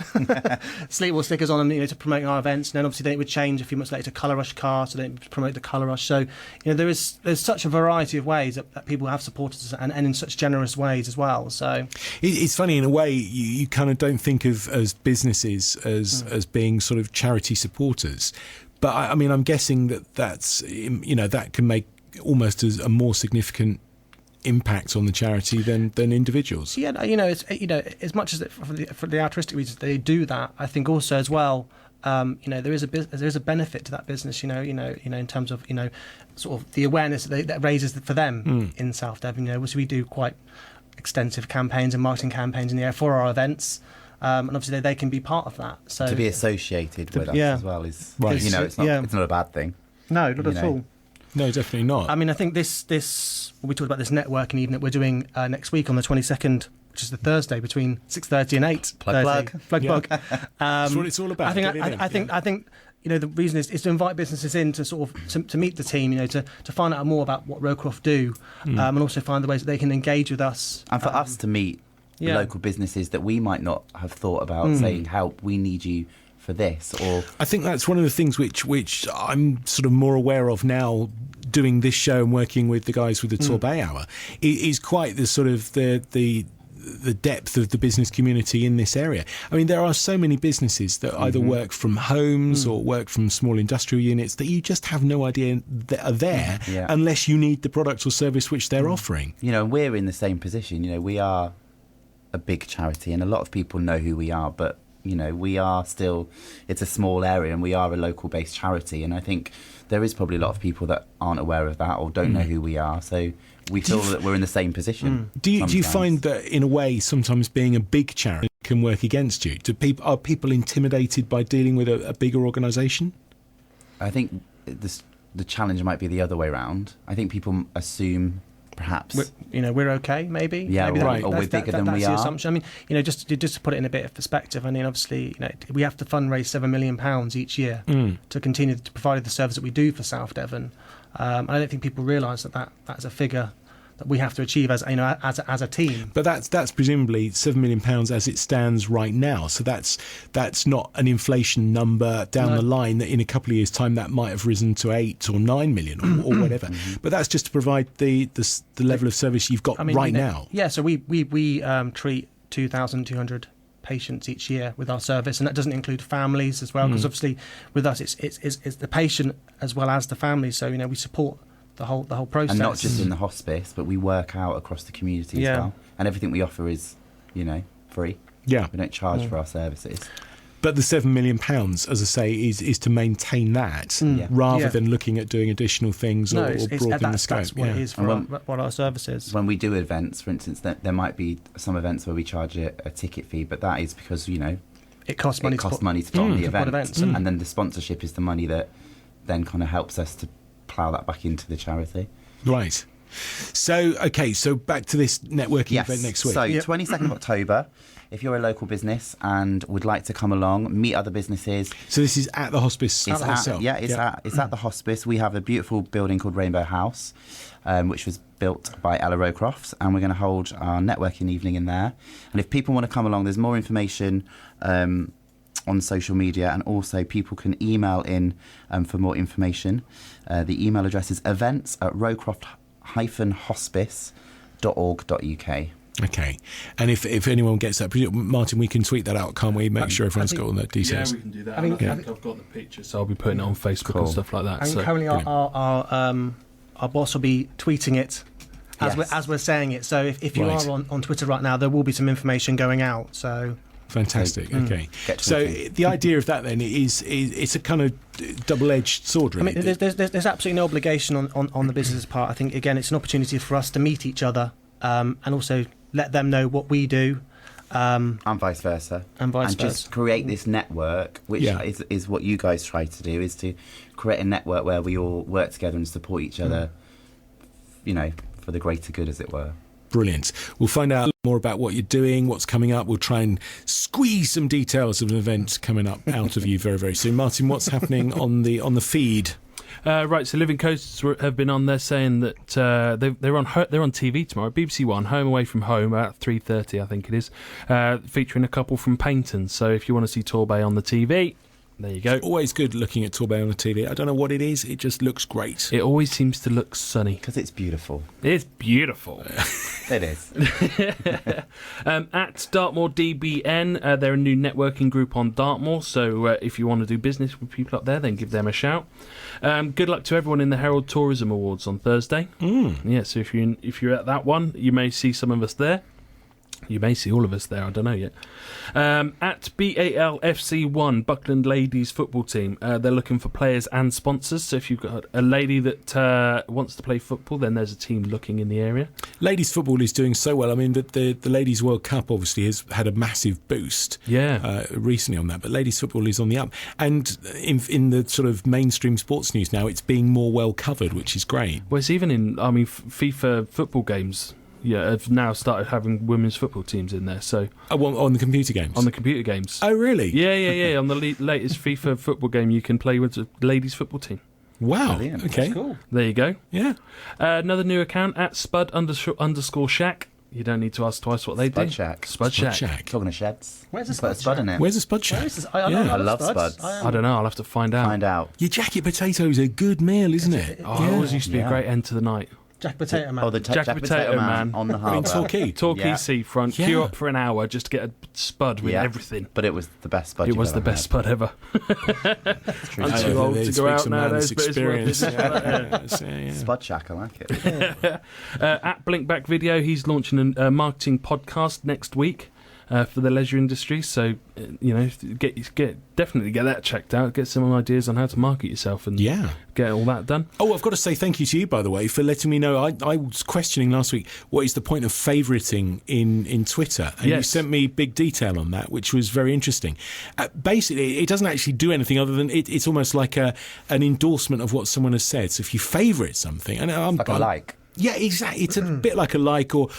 Sleepwalk stickers on them, you know, to promote our events. And then obviously then it would change a few months later to Colour Rush car, so they promote the Colour Rush. So, you know, there's such a variety of ways that people have supported us, and in such generous ways as well. So It's funny, in a way, you kind of don't think of as businesses as being sort of charity supporters. But I mean, I'm guessing that's, you know, that can make almost a more significant impact on the charity than individuals. yeah, you know, it's, you know, as much as for the altruistic reasons they do that, I think also as well, you know, there is a benefit to that business. You know, in terms of, you know, sort of the awareness that raises for them in South Devon. You know, so we do quite extensive campaigns and marketing campaigns in the area for our events. and obviously they can be part of that. So to be associated with us as well is, Right. you know, it's not a bad thing. No, not at all. No, definitely not. I mean, I think this we talked about this networking evening that we're doing next week on the 22nd, which is the Thursday between 6:30 and 8. Plug. That's what it's all about. I think you know, the reason is to invite businesses in to sort of to meet the team, you know, to find out more about what Rowcroft do, and also find the ways that they can engage with us. And for us to meet the local businesses that we might not have thought about, saying, help, we need you for this. Or I think that's one of the things which I'm sort of more aware of now, doing this show and working with the guys with the Torbay Hour, is quite the sort of the depth of the business community in this area. I mean, there are so many businesses that either work from homes or work from small industrial units that you just have no idea that are there unless you need the product or service which they're offering. You know, we're in the same position. You know, we are a big charity and a lot of people know who we are, but you know, we are still, it's a small area and we are a local based charity, and I think there is probably a lot of people that aren't aware of that or don't know who we are, so we feel that we're in the same position. Do you find that in a way sometimes being a big charity can work against you? Are people intimidated by dealing with a bigger organisation? I think the challenge might be the other way around. I think people assume perhaps we're okay, maybe. Yeah, maybe or we're bigger than we that's are. the assumption. I mean, you know, just to put it in a bit of perspective, I mean, obviously, you know, we have to fundraise £7 million each year to continue to provide the service that we do for South Devon. I don't think people realise that's a figure that we have to achieve as a team. But that's presumably £7 million as it stands right now. So that's not an inflation number down the line that in a couple of years' time that might have risen to 8 or 9 million or whatever. But that's just to provide the level of service you've got now. Yeah. So we treat 2,200 patients each year with our service, and that doesn't include families as well, because obviously with us it's the patient as well as the family. So you know, we support the whole process, and not just in the hospice, but we work out across the community as well. And everything we offer is, you know, free. Yeah, we don't charge for our services. But the £7 million, as I say, is to maintain that rather than looking at doing additional things or broadening the scope. That's what it is for what our service is. When we do events, for instance, there might be some events where we charge a ticket fee, but that is because, you know, it costs money to put on the events. And then the sponsorship is the money that then kind of helps us to plough that back into the charity. Right. So back to this networking event next week. So 22nd of October, if you're a local business and would like to come along, meet other businesses. So this is at the hospice itself? It's at the hospice. We have a beautiful building called Rainbow House, which was built by Ella Rowcroft, and we're going to hold our networking evening in there. And if people want to come along, there's more information on social media, and also people can email in for more information. The email address is events@rowcroft-hospice.org.uk. Okay, and if anyone gets that, Martin, we can tweet that out, can't we? Make sure everyone's got all the details. Yeah, we can do that. I think I've got the picture, so I'll be putting it on Facebook and stuff like that. And currently our boss will be tweeting it as we're saying it. So if you are on Twitter right now, there will be some information going out. So fantastic. Okay, so the idea of that then is it's a kind of double-edged sword, really. I mean, there's absolutely no obligation on the business's part. I think again, it's an opportunity for us to meet each other and also let them know what we do. And vice versa. And just create this network, which is what you guys try to do, is to create a network where we all work together and support each other, you know, for the greater good, as it were. Brilliant. We'll find out more about what you're doing, what's coming up. We'll try and squeeze some details of an event coming up out of you very, very soon. Martin, what's happening on the feed? Right, so Living Coasts have been on there saying that they're on TV tomorrow, BBC One, Home Away from Home at 3:30, I think it is, featuring a couple from Paynton. So if you want to see Torbay on the TV, there you go. It's always good looking at Torbay on the TV. I don't know what it is, it just looks great. It always seems to look sunny. Because it's beautiful. It's beautiful. It is. At Dartmoor DBN, they're a new networking group on Dartmoor, so if you want to do business with people up there, then give them a shout. Good luck to everyone in the Herald Tourism Awards on Thursday. Yeah, so if you're at that one, you may see some of us there. You may see all of us there, I don't know yet. At BALFC1, Buckland Ladies Football Team, they're looking for players and sponsors. So if you've got a lady that wants to play football, then there's a team looking in the area. Ladies football is doing so well. I mean, the Ladies World Cup obviously has had a massive boost recently on that, but ladies football is on the up. And in the sort of mainstream sports news now, it's being more well covered, which is great. Well, it's even in, FIFA football games. Yeah, have now started having women's football teams in there. So on the computer games? On the computer games. Oh, really? Yeah. On the latest FIFA football game, you can play with the ladies' football team. Wow. Brilliant. Okay. That's cool. There you go. Yeah. Another new account at Spud_Shack. You don't need to ask twice what they do. Spud Shack. Talking of sheds. Where's the Put a spud in it. Where's the Spud Shack? I love spuds. I don't know. I'll have to find out. Your jacket potato is a good meal, isn't it? It always used to be a great end to the night. Jack Potato Man. Oh, the Jack Potato Man on the harbour. In Torquay. Torquay seafront. Queue up for an hour just to get a spud with Yeah. everything. But it was the best spud. It was the best spud ever. I'm too old to go out nowadays, but it's worth it. Spud Shack, I like it. At Blinkback Video, he's launching a marketing podcast next week for the leisure industry. So, definitely get that checked out. Get some ideas on how to market yourself and get all that done. Oh, I've got to say thank you to you, by the way, for letting me know. I was questioning last week, what is the point of favouriting in Twitter? And you sent me big detail on that, which was very interesting. Basically, it doesn't actually do anything other than it's almost like an endorsement of what someone has said. So if you favourite something... and like a like. Yeah, exactly. It's a bit like a like or,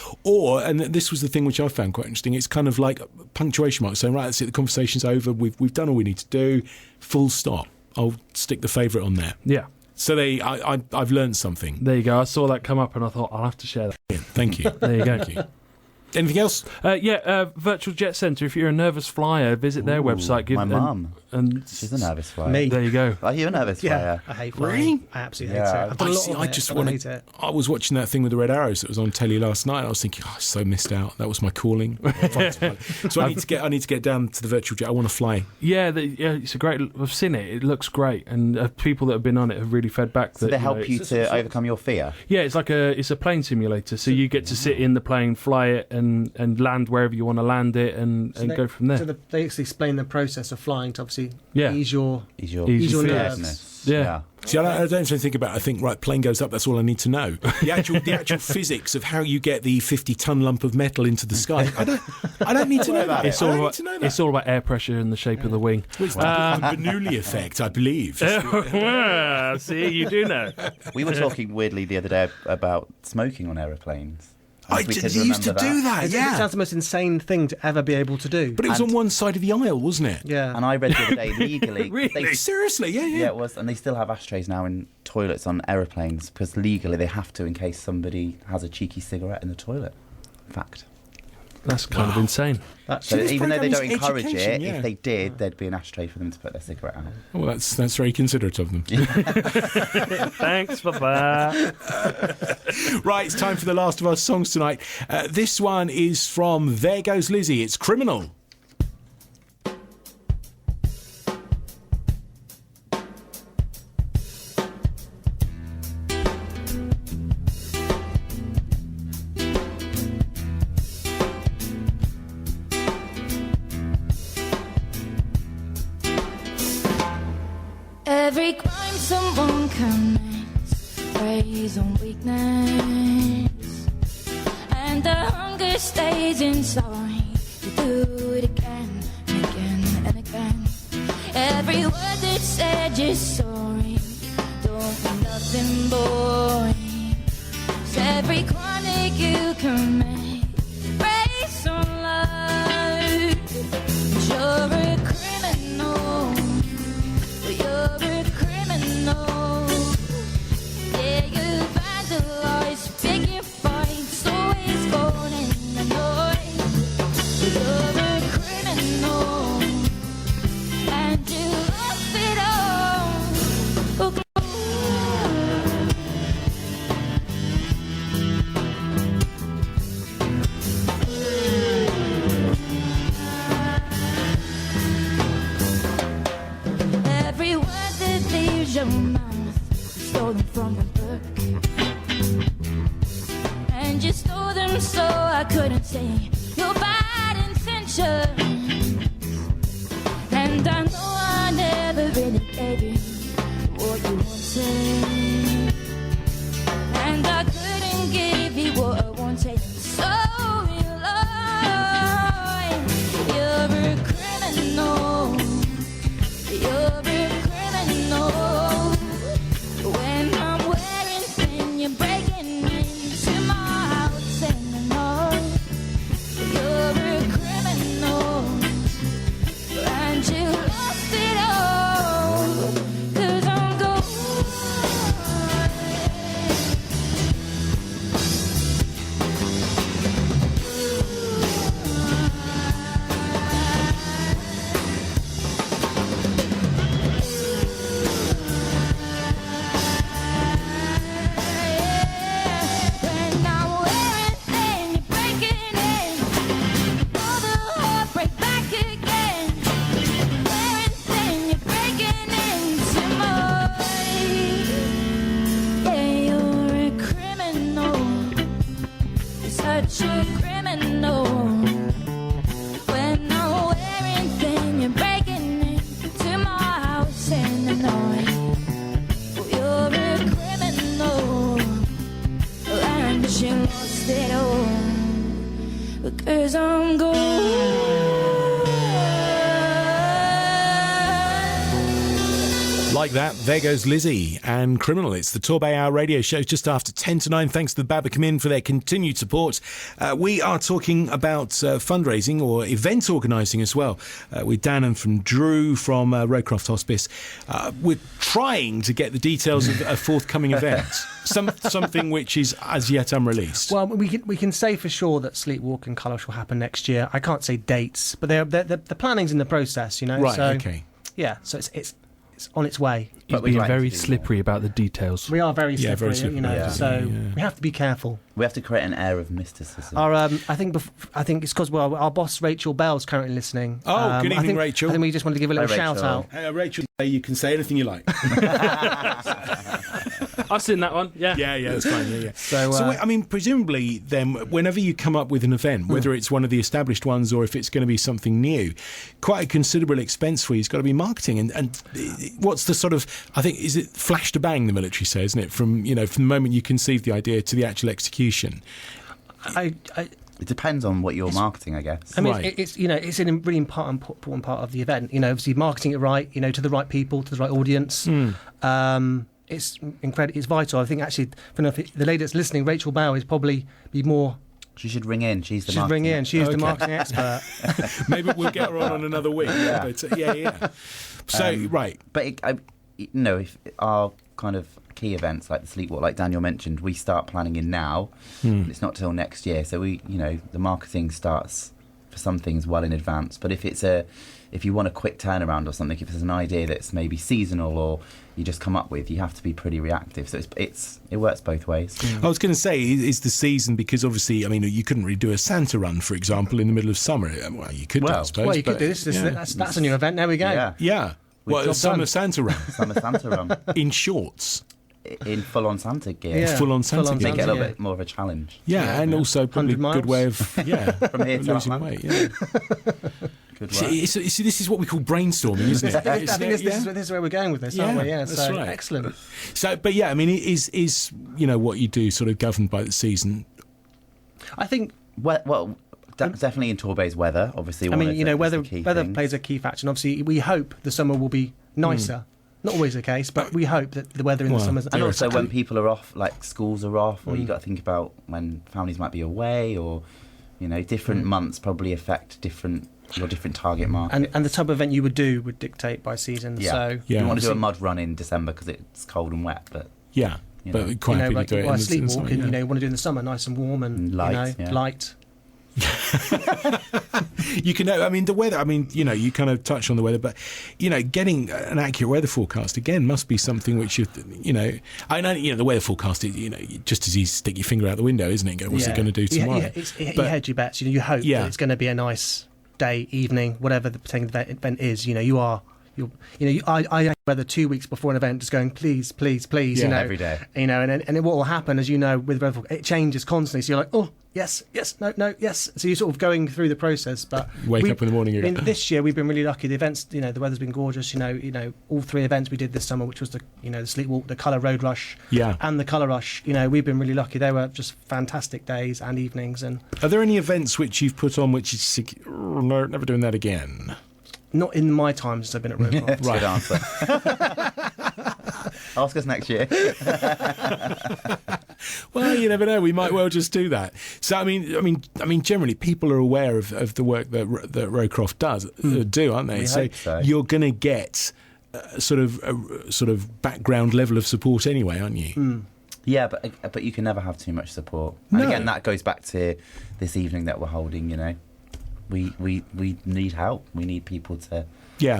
and this was the thing which I found quite interesting. It's kind of like punctuation marks saying, right, that's it, the conversation's over. We've done all we need to do. Full stop. I'll stick the favourite on there. Yeah. So I've learned something. There you go. I saw that come up and I thought I'll have to share that. Yeah, thank you. There you go. Thank you. Anything else? Virtual Jet Centre. If you're a nervous flyer, visit their website. My mum. And she's a nervous flyer. Me. There you go. Are you a nervous flyer? I hate flying. Really? I absolutely hate it. I've done a lot of it, hate it. I was watching that thing with the Red Arrows that was on telly last night. I was thinking, I so missed out. That was my calling. So I need to get down to the virtual jet. I want to fly. Yeah, it's a great. I've seen it. It looks great, and people that have been on it have really fed back. So they help you to overcome your fear. Yeah, it's like a plane simulator. So you get to sit in the plane, fly it, and land wherever you want to land it, and go from there. So they actually explain the process of flying to obviously ease your nerves. Yeah. See, I don't think about it. I think, right, plane goes up, that's all I need to know. The actual physics of how you get the 50-ton lump of metal into the sky, I don't need to know that. It's all about air pressure and the shape of the wing. It's the Bernoulli effect, I believe. See, you do know. We were talking weirdly the other day about smoking on aeroplanes. I used to do that, It sounds the most insane thing to ever be able to do. But it was on one side of the aisle, wasn't it? Yeah. And I read the other day legally... Really? Seriously? Yeah. Yeah, it was. And they still have ashtrays now in toilets on aeroplanes because legally they have to in case somebody has a cheeky cigarette in the toilet. Fact. That's kind of insane. So even though they don't encourage education, it, if they did, there'd be an ashtray for them to put their cigarette out. Well, that's very considerate of them. Thanks for that. Right, it's time for the last of our songs tonight. This one is from There Goes Lizzie. It's Criminal. Every crime someone commits preys on weakness, and the hunger stays inside. You do it again and again and again. Every word that's said, you're sorry. Don't mean nothing, boy. 'Cause every chronic you commit preys on love. You're a criminal. You're a criminal. Yeah, you vandalize, picking fights, always going in the noise. You're a criminal, and you love it all. Every word that leaves your mouth is stolen from a book, and you stole them so I couldn't say your your bad intentions. And I know I never really gave you what you wanted. And I couldn't give you what I wanted. So you lied. You're a criminal. You're a criminal. When I'm wearing thin, you're breaking into my house in the night. You're a criminal, and you lost it all. 'Cause I'm gone. When I'm wearing thin, you're breaking in. All the heartbreak back again. Wearing thin, you're breaking into mine. Yeah, you're a criminal. You're such a criminal. When I'm wearing thin, you're breaking into my house in the night. You're a criminal, and she lost it all. Because I'm gone. Like that, there goes Lizzie and Criminal. It's the TorbayHour radio show just after 10 to 9. Thanks to the Babacamin for their continued support. We are talking about fundraising or event organising as well with Dan and from Drew from Rowcroft Hospice. We're trying to get the details of a forthcoming event, something which is as yet unreleased. Well, we can say for sure that Sleepwalk and Colours will happen next year. I can't say dates, but the planning's in the process, you know. Right, so, okay. Yeah, so it's on its way. He's But we'd being like to very do slippery more. about the details. We are very Yeah, slippery, very slippery, you know. yeah. So Yeah. we have to be careful. We have to create an air of mysticism. Our, I think it's because our boss Rachel Bell's currently listening. Oh, good I evening, think, Rachel. I think we just wanted to give a little Hi, shout Rachel. out. Rachel, you can say anything you like. I've seen that one, yeah. Yeah, that's fine. Yeah. So, I mean, presumably, then, whenever you come up with an event, whether it's one of the established ones or if it's going to be something new, quite a considerable expense for you has got to be marketing. And what's the sort of, I think, is it flash to bang, the military say, isn't it? From the moment you conceive the idea to the actual execution. It depends on what you're marketing, I guess. I mean, Right. it's a really important part of the event. You know, obviously marketing it right, you know, to the right people, to the right audience. It's incredible. It's vital. I think actually, the lady that's listening, Rachel Bow, is probably be more. She should ring in. She's the She's marketing ring in. She's the Okay. marketing expert. Maybe we'll get her on another week. Yeah. But, yeah. So, right. But if our kind of key events like the Sleepwalk, like Daniel mentioned, we start planning in now. It's not till next year, so the marketing starts for some things well in advance. But if you want a quick turnaround or something, if there's an idea that's maybe seasonal or you just come up with, you have to be pretty reactive. So it works both ways. I was going to say, is the season, because obviously, I mean, you couldn't really do a Santa run, for example, in the middle of summer. Well, you could, I suppose. Well, you could but, do this. yeah. That's a new event. There we go. Yeah. Yeah. Well, a job summer done. Santa run Summer Santa run in shorts. in full-on Santa gear. Yeah. Full-on Santa Full-on gear. Make it a Santa little gear. bit more of a challenge. Yeah, and also probably a 100 good way of From here to losing Atlanta. weight. Yeah. Good work. See, this is what we call brainstorming, isn't it? I think this is where we're going with this, aren't we? Yeah, that's so right. excellent. So, but yeah, I mean, is what you do sort of governed by the season? I think. Definitely in Torbay's weather. Obviously, I mean, weather key plays a key factor, and obviously we hope the summer will be nicer. Not always the case, but we hope that the weather in the summer. And also when people are off, like schools are off, or you got to think about when families might be away, or different months probably affect your different target market. and the type of event you would do would dictate by season. Yeah. So Yeah. You don't want to do a Obviously- mud run in December because it's cold and wet, but Yeah, You but know. quite happy like to do it a in the sleepwalk, summer, and yeah. you want to do it in the summer, nice and warm and Light, yeah. light. You can know. I mean, the weather. I mean, you kind of touch on the weather, but getting an accurate weather forecast again must be something which I know. The weather forecast is just as easy to stick your finger out the window, isn't it? Go, what's it going to do tomorrow? You hedge your bets. You hope that it's going to be a nice day, evening, whatever the particular event is. You're I weather 2 weeks before an event, just going please, every day. And what will happen, as you know, with Rowcroft, it changes constantly. So you're like, oh yes, no, yes. So you're sort of going through the process. But Wake up in the morning again. This year we've been really lucky. The events, the weather's been gorgeous. All 3 events we did this summer, which was the Sleepwalk, the Colour Road Rush, and the Colour Rush. We've been really lucky. They were just fantastic days and evenings. And are there any events which you've put on which you think, no, never doing that again? Not in my time since I've been at Rowcroft. Right. Good answer. Ask us next year. Well, you never know. We might well just do that. So, I mean, generally, people are aware of the work that Rowcroft do, aren't they? We hope so. You're going to get sort of background level of support anyway, aren't you? Yeah, but you can never have too much support. And again, that goes back to this evening that we're holding. We need help. We need people to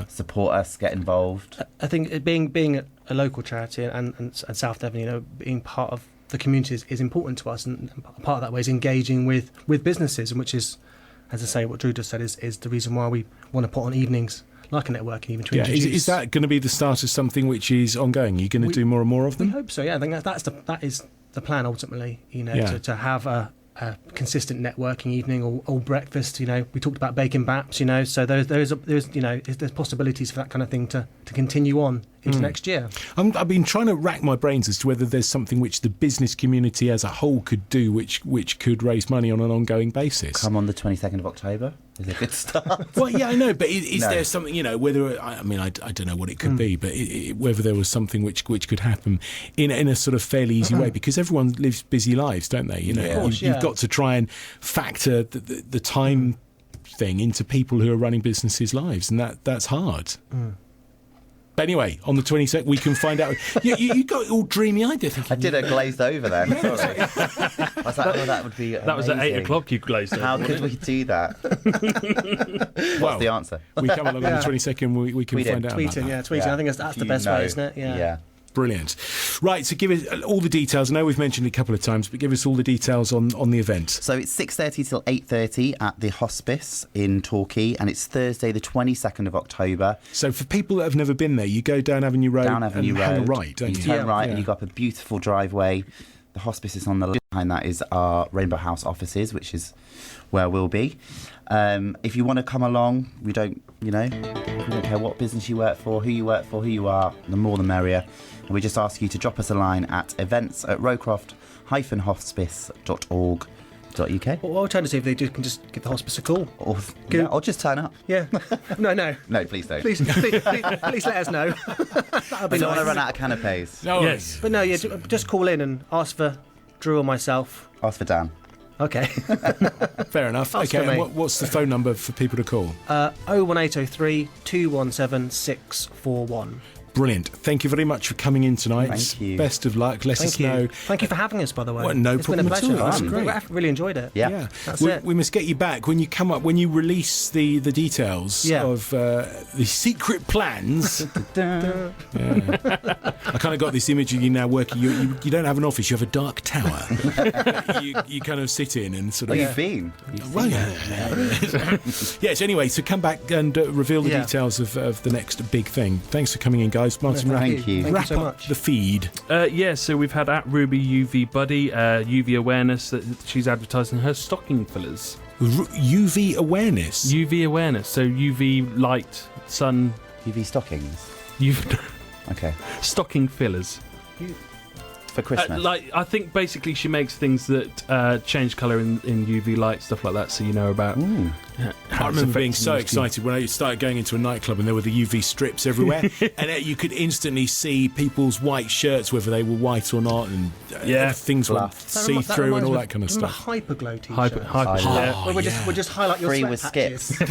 support us, get involved. I think being a local charity and South Devon, being part of the community is important to us, and part of that way is engaging with businesses, and which is, as I say, what Drew just said is the reason why we want to put on evenings like a networking evening to introduce. Is that going to be the start of something which is ongoing? Are you going to do more and more of them? We hope so. Yeah, I think that is the plan ultimately. To have a consistent networking evening or breakfast. We talked about bacon baps. So there's possibilities for that kind of thing to continue on into next year. I've been trying to rack my brains as to whether there's something which the business community as a whole could do, which could raise money on an ongoing basis. Come on the 22nd of October is a good start. Well, yeah, I know, but is there something, whether, I don't know what it could be, but whether there was something which could happen in a sort of fairly easy way, because everyone lives busy lives, don't they? You've got to try and factor the time thing into people who are running businesses' lives, and that's hard. But anyway, on the 22nd, we can find out. You got all dreamy-eyed there thinking. I did a glazed over then. Sorry. I was like, that would be amazing. That was at 8 o'clock you glazed over. How could we do that? What's the answer? We come along on the 22nd, we can find out. Tweeting. I think that's the best way, isn't it? Yeah. Brilliant. Right, so give us all the details. I know we've mentioned it a couple of times, but give us all the details on the event. So it's 6:30 till 8:30 at the Hospice in Torquay, and it's Thursday the 22nd of October. So for people that have never been there, you go down Avenue Road hang a right, don't you? You turn right and you go up a beautiful driveway. The Hospice is on the left. Behind that is our Rainbow House offices, which is where we'll be. If you want to come along, we don't care what business you work for, who you are, the more the merrier. And we just ask you to drop us a line at events@rowcroft-hospice.org.uk. Or alternatively, you can just give the Hospice a call. Or just turn up. Yeah. No. No, please don't. Please let us know. That'll be I don't want nice. to run out of canapes. No. Yes. But no, just call in and ask for Drew or myself. Ask for Dan. Okay. Fair enough. Ask Okay, for me. and what's the phone number for people to call? 01803 217 641. Brilliant. Thank you very much for coming in tonight. Thank you. Best of luck. Let us know. Thank you for having us, by the way. Well, no it's problem been a at pleasure. all. That's great. I've really enjoyed it. Yeah. That's it. We must get you back when you come up, when you release the details of the secret plans. I kind of got this image of you now working. You don't have an office, you have a dark tower. you kind of sit in and sort of. Where you've been? Well, yes, anyway, so come back and reveal the details of the next big thing. Thanks for coming in, guys. Martin, Thank you. Thank you wrap so up much. the feed. So we've had at Ruby UV Buddy, UV Awareness, that she's advertising her stocking fillers. UV awareness. UV Awareness, so UV light, sun... UV stockings. Okay. Stocking fillers. For Christmas. I think basically she makes things that change colour in UV light, stuff like that, so you know about. I remember being so excited when I started going into a nightclub and there were the UV strips everywhere, and you could instantly see people's white shirts, whether they were white or not, and things were see through and all that kind of stuff. Hyperglow t-shirt. Hyper. We'll just highlight your Free sweat with patches. skips.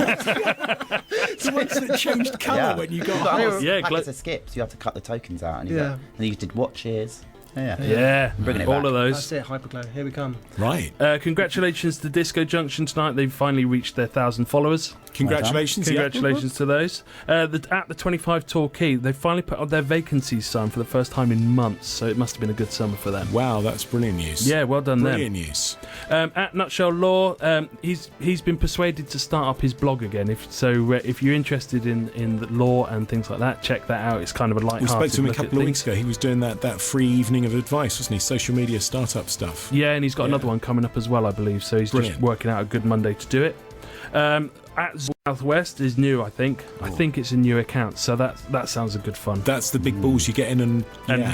The ones that changed colour when you got home. Yeah, packets of skips. You had to cut the tokens out, and you did watches. Yeah. Bringing it all back. of those. That's it, Hyperglow. Here we come. Right. Congratulations to Disco Junction tonight. They've finally reached their 1,000 followers. Congratulations. Congratulations to those. At the 25 Torquay, they finally put out their vacancies sign for the first time in months, so it must have been a good summer for them. Wow, that's brilliant news. Yeah, well done Brilliant news. At Nutshell Law, he's been persuaded to start up his blog again. If you're interested in the law and things like that, check that out. It's kind of a light-hearted We spoke to him a look at couple of things. weeks ago. He was doing that free evening of advice, wasn't he? Social media startup stuff. Yeah, and he's got another one coming up as well, I believe. So he's Brilliant. just working out a good Monday to do it. At Southwest is new, I think. I think it's a new account, so that sounds a good fun. That's the big balls you get in and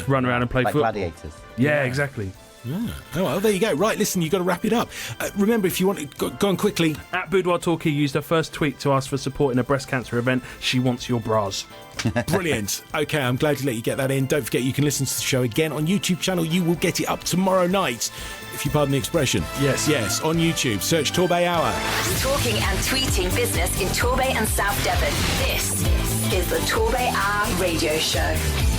Run around and play Like football. gladiators. Yeah, exactly. Yeah. Oh, well, there you go. Right, listen, you've got to wrap it up. Remember, if you want to go on quickly. At Boudoir Torquay used her first tweet to ask for support in a breast cancer event. She wants your bras. Brilliant. Okay, I'm glad to let you get that in. Don't forget, you can listen to the show again on YouTube channel. You will get it up tomorrow night, if you pardon the expression. Yes, on YouTube. Search Torbay Hour. Talking and tweeting business in Torbay and South Devon. This is the Torbay Hour Radio Show.